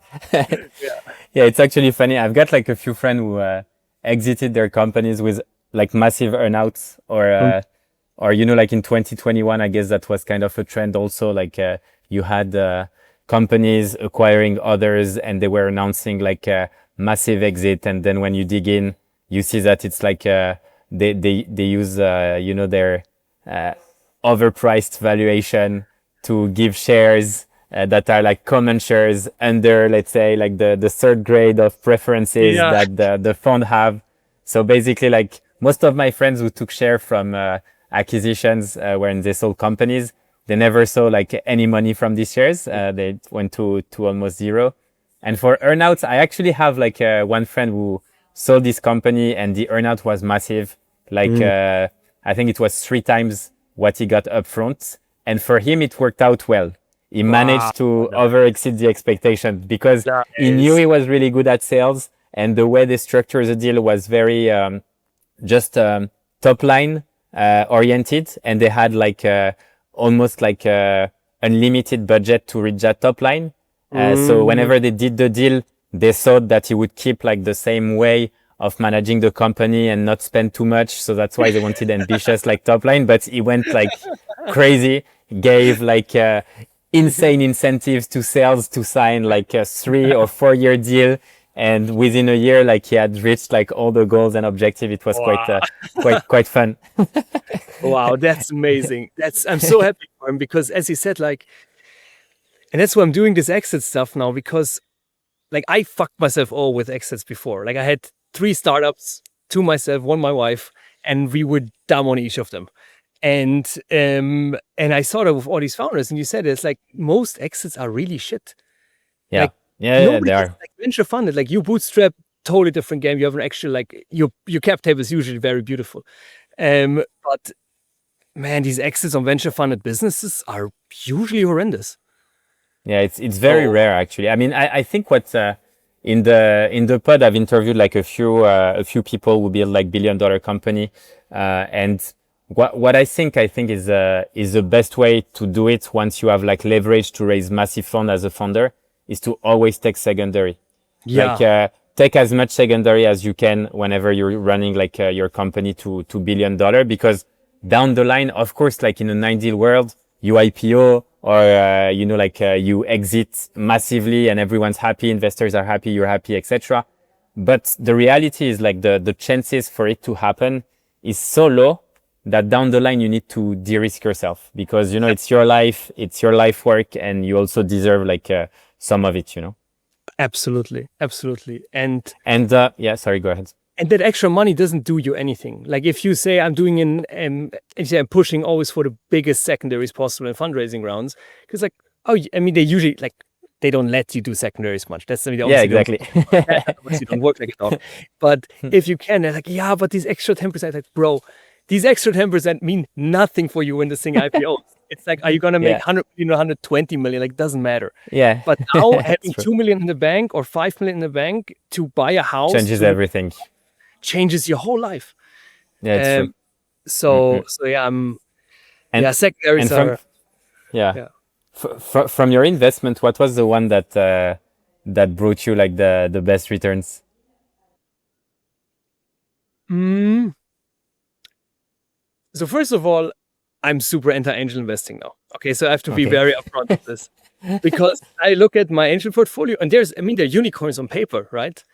Yeah, it's actually funny. I've got like a few friends who exited their companies with like massive earnouts, or you know, like in 2021, I guess that was kind of a trend also. Like you had companies acquiring others, and they were announcing like a massive exit, and then when you dig in, you see that it's like they use you know, their overpriced valuation to give shares that are like common shares under, let's say, like the third grade of preferences that the fund have. So basically, like most of my friends who took share from acquisitions when they sold companies, they never saw like any money from these shares. They went to almost zero. And for earnouts, I actually have like one friend who sold this company and the earnout was massive. Like I think it was 3 times what he got upfront. And for him, it worked out well. He managed to over-exceed the expectation because he knew he was really good at sales, and the way they structured the deal was very just top line oriented, and they had like almost like a unlimited budget to reach that top line. So whenever they did the deal, they thought that he would keep like the same way of managing the company and not spend too much. So that's why they wanted ambitious like top line, but he went like crazy, gave like insane incentives to sales to sign like a 3 or 4 year deal. And within a year, like he had reached like all the goals and objectives. It was quite fun. Wow, that's amazing. I'm so happy for him because, as he said, like, and that's why I'm doing this exit stuff now, because like I fucked myself all with exits before. Like I had 3 startups, 2 myself, 1 my wife, and we were dumb on each of them. And I saw that with all these founders, and you said it's like most exits are really shit. Yeah. Like, yeah, they are. Like venture funded, like you bootstrap, totally different game. You have an actual, like your cap table is usually very beautiful. But man, these exits on venture funded businesses are usually horrendous. Yeah, it's very rare actually. I mean, I think what in the pod I've interviewed like a few people who build like $1 billion company, and what I think is the best way to do it once you have like leverage to raise massive fund as a founder is to always take secondary. Yeah. Like take as much secondary as you can whenever you're running like your company to $2 billion, because down the line, of course, like in an ideal world, you IPO or you know, like you exit massively and everyone's happy, investors are happy, you're happy, etc. But the reality is like the chances for it to happen is so low that down the line you need to de-risk yourself, because you know it's your life work, and you also deserve like some of it, you know. Absolutely. And yeah, sorry, go ahead. And that extra money doesn't do you anything. Like if you say I'm doing I'm pushing always for the biggest secondaries possible in fundraising rounds, because like, I mean, they usually like, they don't let you do secondaries much. That's, I mean, exactly. Obviously don't work like it all. But if you can, they're like, yeah, but these extra 10%, like, bro, these extra 10% mean nothing for you when this thing IPOs. It's like, are you going to make 100 million, 120 million? Like, doesn't matter. Yeah. But now having 2 million in the bank or 5 million in the bank to buy a house changes everything. Changes your whole life. Yeah, it's true. So yeah, secondaries are. From your investment, what was the one that brought you like the best returns? So first of all, I'm super anti-angel investing now. Okay, so I have to be very upfront with this, because I look at my angel portfolio and they're unicorns on paper, right?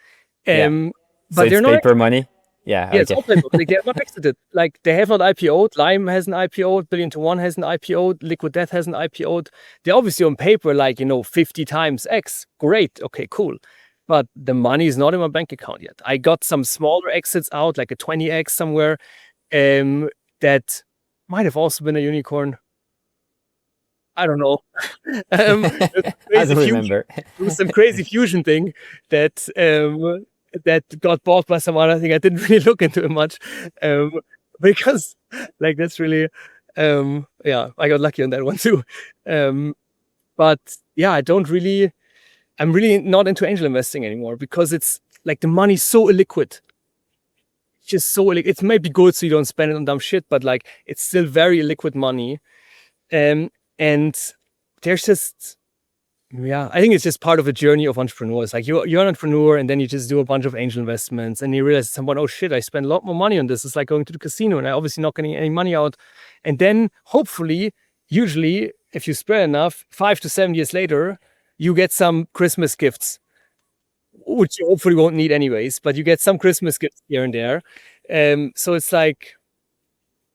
But they're not paper money. Yeah, it's all playbook. Like, they have not exited. Like, they have not IPO'd. Lime hasn't IPO'd. BillionToOne hasn't IPO'd. Liquid Death hasn't IPO'd. They're obviously on paper, like, 50 times X. Great. Okay, cool. But the money is not in my bank account yet. I got some smaller exits out, like a 20X somewhere, that might have also been a unicorn. I don't know. I don't remember. It was some crazy fusion thing that that got bought by someone. I think I didn't really look into it much, because like that's really, yeah, I got lucky on that one too. But yeah, I'm really not into angel investing anymore because it's like the money's so illiquid. It's just so illiquid. It may be good so you don't spend it on dumb shit, but like it's still very illiquid money. And there's just, yeah, I think it's just part of a journey of entrepreneurs. Like you're an entrepreneur and then you just do a bunch of angel investments and you realize someone, oh shit, I spent a lot more money on this. It's like going to the casino and I'm obviously not getting any money out. And then hopefully, usually if you spread enough, 5 to 7 years later, you get some Christmas gifts, which you hopefully won't need anyways, but you get some Christmas gifts here and there. So it's like,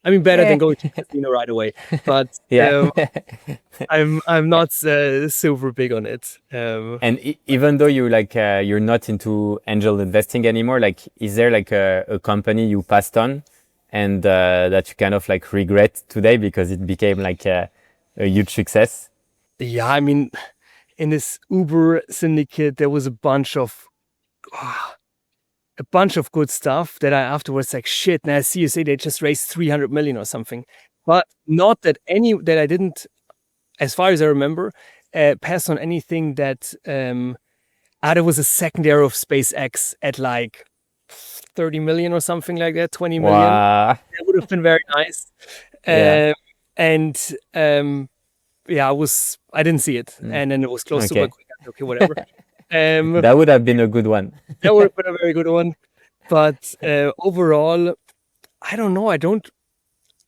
I mean, better than going to the casino right away. But Yeah. I'm not super big on it. And even though you like you're not into angel investing anymore, like is there like a company you passed on and that you kind of like regret today because it became like a huge success? Yeah, I mean, in this Uber syndicate, there was a bunch of good stuff that I afterwards like, shit, now I see you say they just raised 300 million or something. But not that that I didn't, as far as I remember, pass on anything that there was a secondary of SpaceX at like 30 million or something like that, 20 million. Wow. That would have been very nice. Yeah. And yeah, I didn't see it. And then it was closed super quick. Okay, whatever. That would have been a good one. That would have been a very good one. But overall, I don't know. I don't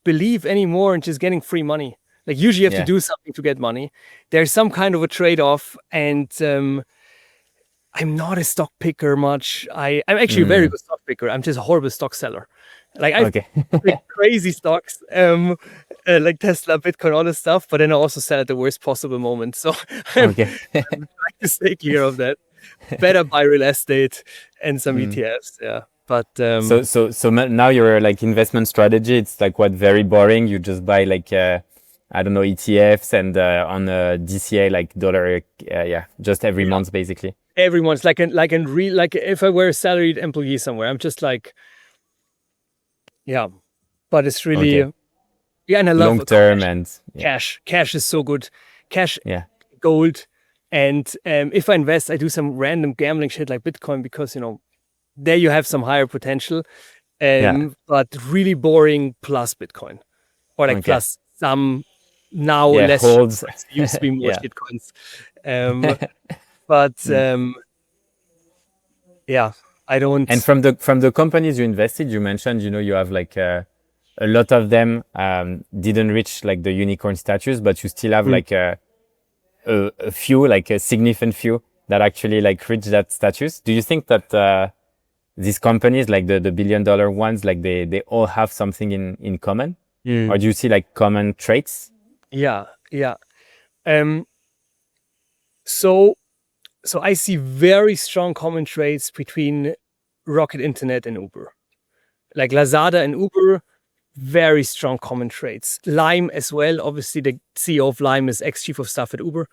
believe anymore in just getting free money. Like usually you have to do something to get money. There's some kind of a trade-off. And I'm not a stock picker much. I'm actually a very good stock picker. I'm just a horrible stock seller. Like I pick crazy stocks, like Tesla, Bitcoin, all this stuff, but then I also sell at the worst possible moment. So I'm trying to stay clear of that. Better buy real estate and some ETFs. Yeah. But so now your like investment strategy, it's like what, very boring. You just buy like I don't know, ETFs and on DCA like dollar, just every month basically. Every month, like if I were a salaried employee somewhere, I'm just like, yeah, but it's really, and I love long term and cash. Cash is so good. Cash, gold, and if I invest, I do some random gambling shit like Bitcoin because there you have some higher potential, but really boring plus Bitcoin, or like plus some now less. Holds. It used to be more shitcoins, but yeah. I don't. And from the companies you invested, you mentioned, you have like a lot of them didn't reach like the unicorn status, but you still have like a few, like a significant few that actually like reach that status. Do you think that these companies, like the $1 billion ones, like they all have something in common, or do you see like common traits? Yeah. So I see very strong common traits between Rocket Internet and Uber. Like Lazada and Uber, very strong common traits. Lime as well. Obviously, the CEO of Lime is ex-chief of staff at Uber.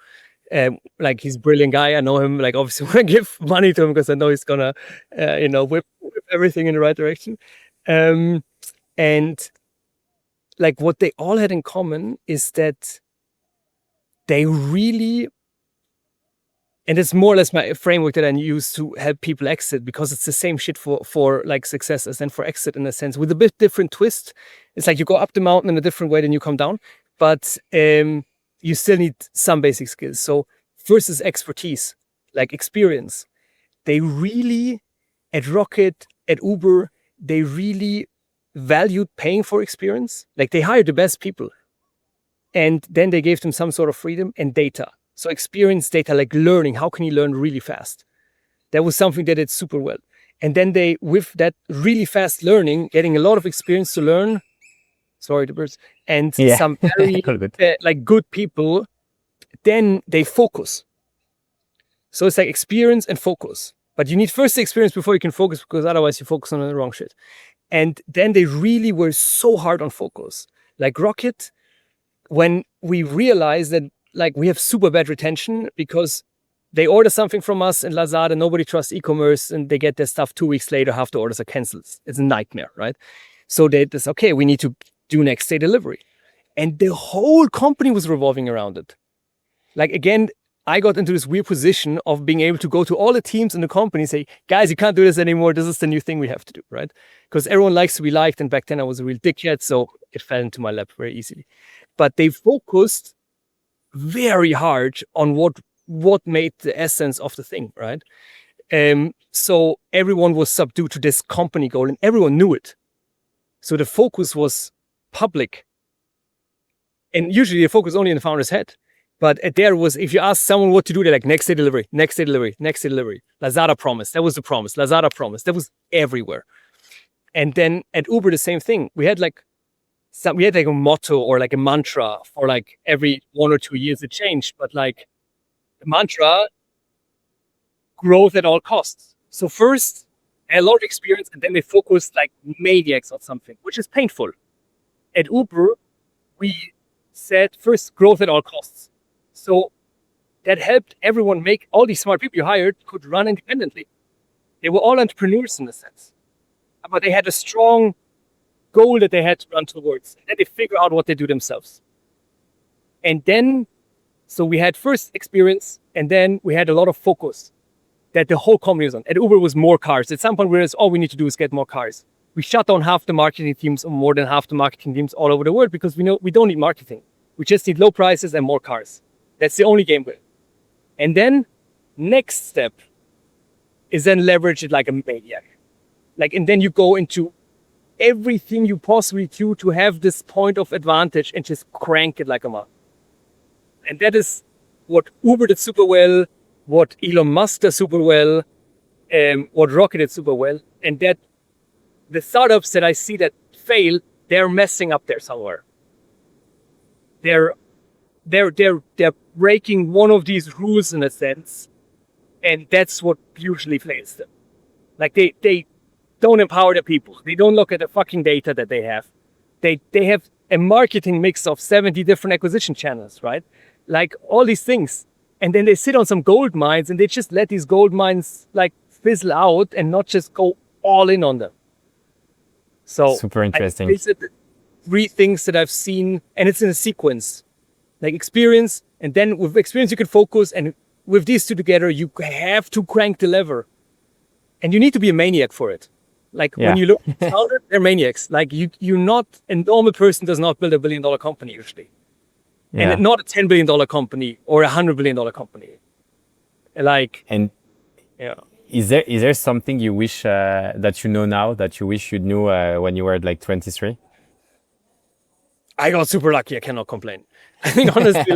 Like he's a brilliant guy. I know him. Like obviously, want to give money to him because I know he's gonna, whip everything in the right direction. And like what they all had in common is that they really. And it's more or less my framework that I use to help people exit, because it's the same shit for like success as then for exit, in a sense, with a bit different twist. It's like you go up the mountain in a different way than you come down, but you still need some basic skills. So first is expertise, like experience. They really, at Rocket, at Uber, they really valued paying for experience. Like they hired the best people and then they gave them some sort of freedom and data. So experience, data, like learning. How can you learn really fast? That was something that did super well. And then they, with that really fast learning, getting a lot of experience to learn, sorry, the birds, and some very like good people, then they focus. So it's like experience and focus. But you need first the experience before you can focus, because otherwise you focus on the wrong shit. And then they really were so hard on focus. Like Rocket, when we realized that like we have super bad retention because they order something from us in Lazada, nobody trusts e-commerce, and they get their stuff 2 weeks later, half the orders are canceled. It's a nightmare, right? So they just, okay, we need to do next day delivery. And the whole company was revolving around it. Like, again, I got into this weird position of being able to go to all the teams in the company and say, guys, you can't do this anymore. This is the new thing we have to do, right? Because everyone likes to be liked. And back then I was a real dickhead, so it fell into my lap very easily. But they focused very hard on what made the essence of the thing, right? So everyone was subdued to this company goal and everyone knew it. So the focus was public. And usually the focus only in the founder's head. But there was, if you ask someone what to do, they're like, next day delivery, next day delivery, next day delivery. Lazada promise. That was the promise. Lazada promise. That was everywhere. And then at Uber, the same thing. We had like a motto or like a mantra for like every 1 or 2 years it changed. But like the mantra, growth at all costs. So first, a lot of experience, and then they focused like maniacs on something, which is painful. At Uber, we said first, growth at all costs. So that helped everyone make, all these smart people you hired could run independently. They were all entrepreneurs in a sense, but they had a strong goal that they had to run towards. And then they figure out what they do themselves. And then, so we had first experience, and then we had a lot of focus that the whole company was on. At Uber, it was more cars. At some point, we realized all we need to do is get more cars. We shut down half the marketing teams, or more than half the marketing teams all over the world, because we know we don't need marketing. We just need low prices and more cars. That's the only game plan. And then next step is then leverage it like a maniac. Like, and then you go into everything you possibly do to have this point of advantage and just crank it like a mother. And that is what Uber did super well, what Elon Musk does super well, what Rocket did super well. And that the startups that I see that fail, they're messing up there somewhere. They're breaking one of these rules in a sense, and that's what usually fails them. Like they don't empower the people. They don't look at the fucking data that they have. They have a marketing mix of 70 different acquisition channels, right? Like all these things. And then they sit on some gold mines and they just let these gold mines like fizzle out and not just go all in on them. So super interesting. These are the 3 things that I've seen, and it's in a sequence. Like experience, and then with experience you can focus, and with these 2 together, you have to crank the lever. And you need to be a maniac for it. Like when you look at the founder, they're maniacs. Like you're not, a normal person does not build $1 billion company usually. Yeah. And not a $10 billion company or a $100 billion company. Like, and yeah. Is there something you wish that you know now that you wish you knew when you were like 23? I got super lucky. I cannot complain. I think honestly,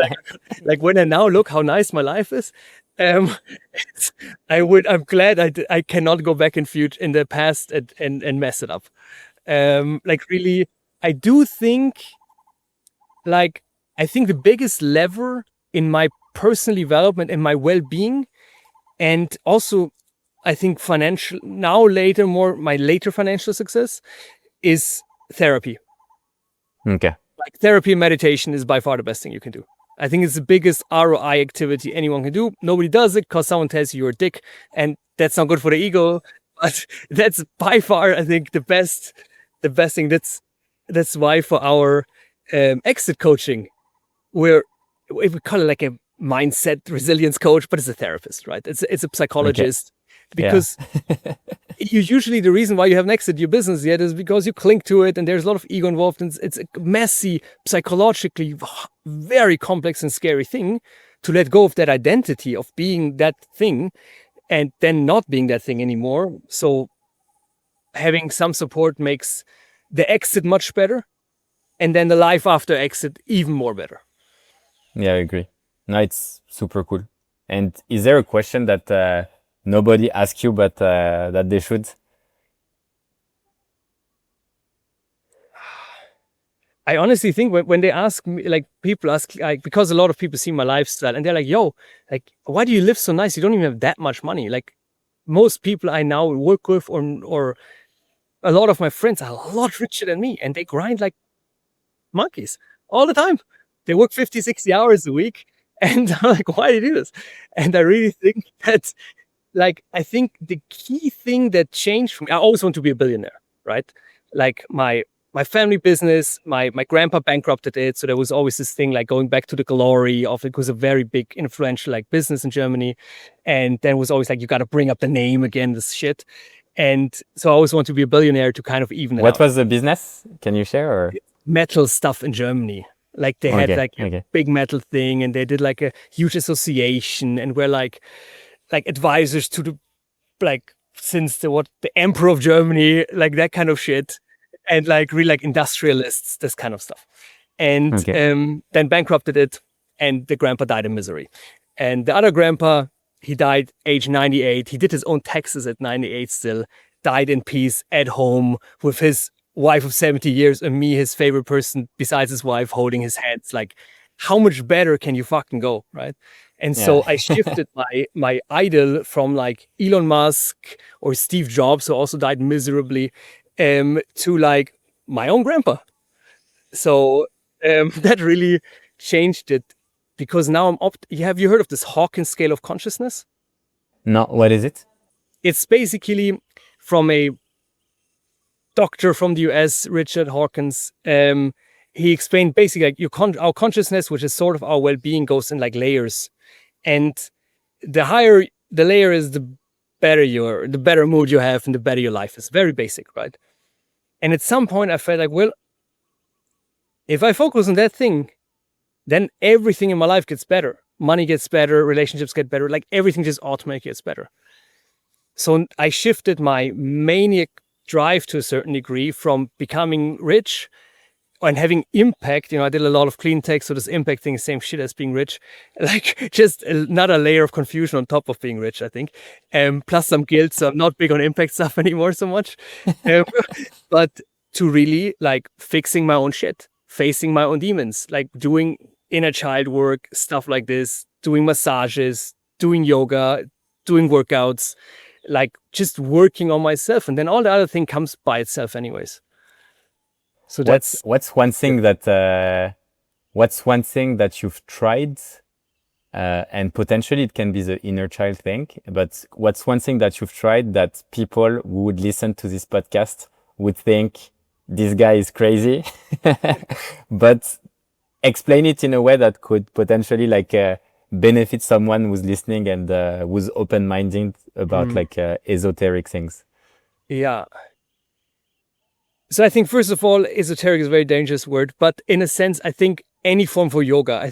like when I now look how nice my life is, I'm glad I cannot go back in the past and mess it up. Like really, I do think, like, I think the biggest lever in my personal development and my well-being, and also I think financial, now later, more my later financial success, is therapy. Okay. Like therapy and meditation is by far the best thing you can do. I think it's the biggest ROI activity anyone can do. Nobody does it because someone tells you you're a dick, and that's not good for the ego. But that's by far, I think, the best thing. That's why for our exit coaching, we call it like a mindset resilience coach, but it's a therapist, right? It's a psychologist. Okay. Because usually the reason why you have an exit your business yet is because you cling to it and there's a lot of ego involved, and it's a messy, psychologically very complex and scary thing to let go of that identity of being that thing and then not being that thing anymore. So having some support makes the exit much better, and then the life after exit even more better. Yeah, I agree. No, it's super cool. And is there a question that nobody asks you, but that they should? I honestly think when they ask me, like people ask, like, because a lot of people see my lifestyle and they're like, yo, like, why do you live so nice? You don't even have that much money. Like most people I now work with or a lot of my friends are a lot richer than me, and they grind like monkeys all the time. They work 50, 60 hours a week. And I'm like, why do you do this? And I really think that, like, I think the key thing that changed for me, I always want to be a billionaire, right? Like my family business, my grandpa bankrupted it. So there was always this thing like going back to the glory of it was a very big influential like business in Germany. And then it was always like, you got to bring up the name again, this shit. And so I always want to be a billionaire to kind of even it out. What was the business? Can you share? Or? Metal stuff in Germany. Like they had like a big metal thing, and they did like a huge association, and were like advisors to the, like, since the emperor of Germany, like that kind of shit, and like really like industrialists, this kind of stuff. And then bankrupted it, and the grandpa died in misery. And the other grandpa, he died age 98. He did his own taxes at 98 still, died in peace at home with his wife of 70 years and me, his favorite person besides his wife, holding his hands. Like, how much better can you fucking go, right? And so I shifted my idol from like Elon Musk or Steve Jobs, who also died miserably, to like my own grandpa. So that really changed it, because now I'm have you heard of this Hawkins scale of consciousness? No, what is it? It's basically from a doctor from the US, Richard Hawkins. He explained basically like our consciousness, which is sort of our well-being, goes in like layers. And the higher the layer is, the better mood you have and the better your life is. Very basic, right? And at some point I felt like, well, if I focus on that thing, then everything in my life gets better. Money gets better, relationships get better, like everything just automatically gets better. So I shifted my maniac drive to a certain degree from becoming rich and having impact. You know, I did a lot of clean tech, so this impact thing is same shit as being rich. Like, just another layer of confusion on top of being rich, I think. Plus some guilt, so I'm not big on impact stuff anymore so much. But to really like fixing my own shit, facing my own demons, like doing inner child work, stuff like this, doing massages, doing yoga, doing workouts, like just working on myself. And then all the other thing comes by itself anyways. So what's one thing that you've tried, and potentially it can be the inner child thing, but what's one thing that you've tried that people who would listen to this podcast would think this guy is crazy, but explain it in a way that could potentially like benefit someone who's listening and who's open-minded about like esoteric things? Yeah. So I think, first of all, esoteric is a very dangerous word, but in a sense, I think any form for yoga, I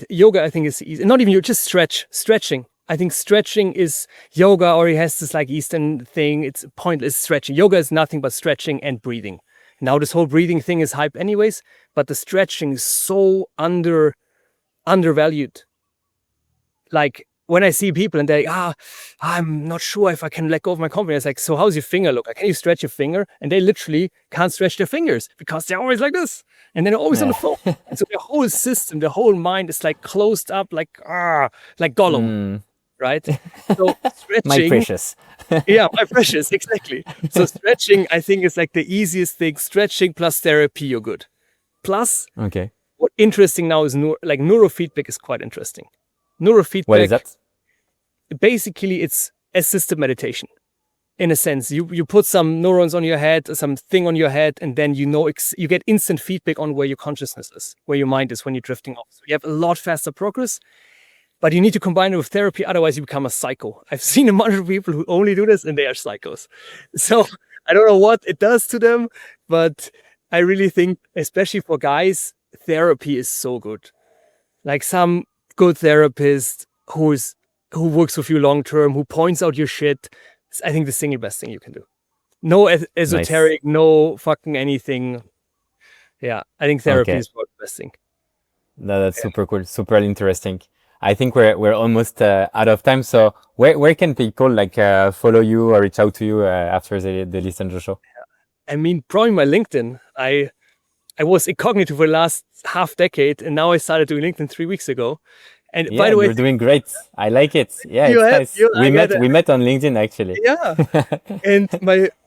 think is easy. Not even just stretching. I think stretching is yoga, or it has this like Eastern thing. It's pointless stretching. Yoga is nothing but stretching and breathing. Now this whole breathing thing is hype anyways, but the stretching is so undervalued. Like, when I see people and they're like, I'm not sure if I can let go of my confidence. Like, so how's your finger look? Like, can you stretch your finger? And they literally can't stretch their fingers because they're always like this. And then they're always on the phone. And so their whole system, their whole mind is like closed up, like Gollum, right? So stretching. My precious. Yeah, my precious, exactly. So stretching, I think, is like the easiest thing. Stretching plus therapy, you're good. Plus, what interesting now is neurofeedback is quite interesting. Neurofeedback. What is that? Basically, it's assisted meditation. In a sense, you put some neurons on your head, something on your head, and then you get instant feedback on where your consciousness is, where your mind is when you're drifting off. So you have a lot faster progress, but you need to combine it with therapy. Otherwise, you become a psycho. I've seen a bunch of people who only do this, and they are psychos. So I don't know what it does to them, but I really think, especially for guys, therapy is so good. Like some good therapist who works with you long term, who points out your shit, I think the single best thing you can do. No esoteric, no fucking anything. Yeah, I think therapy is the best thing. No, that's super cool, super interesting. I think we're almost out of time. So where can people like follow you or reach out to you after they listen to the show? I mean, probably my LinkedIn. I was incognito for the last half decade, and now I started doing LinkedIn 3 weeks ago. And by the way, you're doing great. I like it. Yeah, it's nice. We met on LinkedIn actually. Yeah. And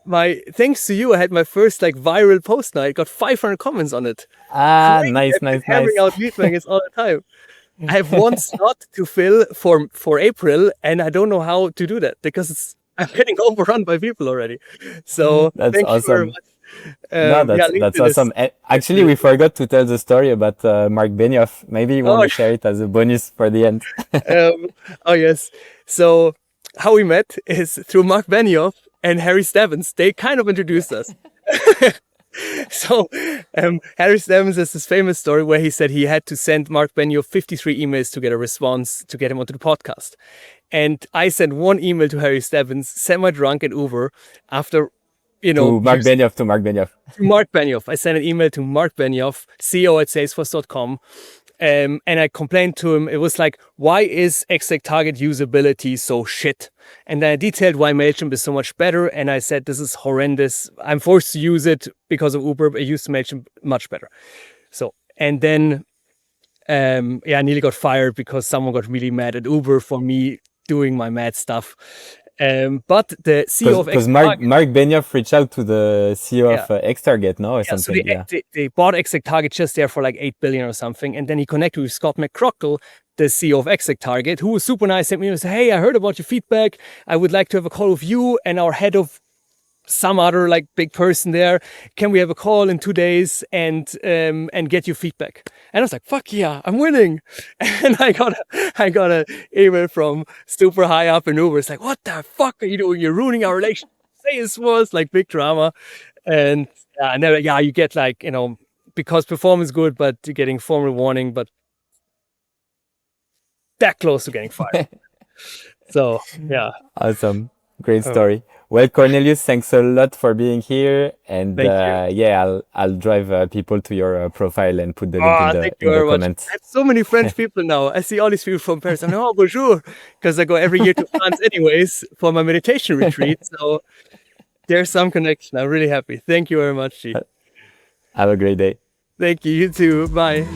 my thanks to you, I had my first like viral post now. I got 500 comments on it. Nice. Having out lead magnets all the time. I have one slot to fill for April, and I don't know how to do that because I'm getting overrun by people already. So That's thank you very awesome. much. No, Yeah, that's LinkedIn is. awesome. Actually, we forgot to tell the story about Marc Benioff. Maybe you want Oh, to share it as a bonus for the end. um, oh yes. So how we met is through Marc Benioff and Harry Stebbins. They kind of introduced us. So Harry Stebbins has this famous story where he said he had to send Marc Benioff 53 emails to get a response to get him onto the podcast. And I sent one email to Harry Stebbins, semi-drunk at Uber, after, To Marc years Benioff, to Marc Benioff. to Marc Benioff. I sent an email to Marc Benioff, CEO@salesforce.com. And I complained to him. It was like, why is exact target usability so shit? And then I detailed why MailChimp is so much better. And I said, this is horrendous. I'm forced to use it because of Uber. I used MailChimp much better. So, and then, I nearly got fired because someone got really mad at Uber for me doing my mad stuff. But the CEO of Because Exact Target, Marc Benioff reached out to the CEO yeah. of Xtarget, no? Or Yeah, so something. Yeah. they bought Exact Target just there for like 8 billion or something. And then he connected with Scott McCrockle, the CEO of Exact Target, who was super nice. Sent me and said, hey, I heard about your feedback. I would like to have a call with you and our head of some other like big person there. Can we have a call in 2 days and get your feedback? And I was like, fuck yeah, I'm winning. And I got a email from super high up in Uber. It's like, what the fuck are you doing? You're ruining our relationship. Salesforce, like big drama. And then you get like, because performance good, but you're getting formal warning, but that close to getting fired. So yeah. Awesome. Great story. Well, Cornelius, thanks a lot for being here. And Thank you. I'll drive people to your profile and put the link Thank you in the very much. comments. I have so many French people now. I see all these people from Paris. I'm like, oh, bonjour. Because I go every year to France anyways for my meditation retreat. So there's some connection. I'm really happy. Thank you very much, G. Have a great day. Thank you. You too. Bye.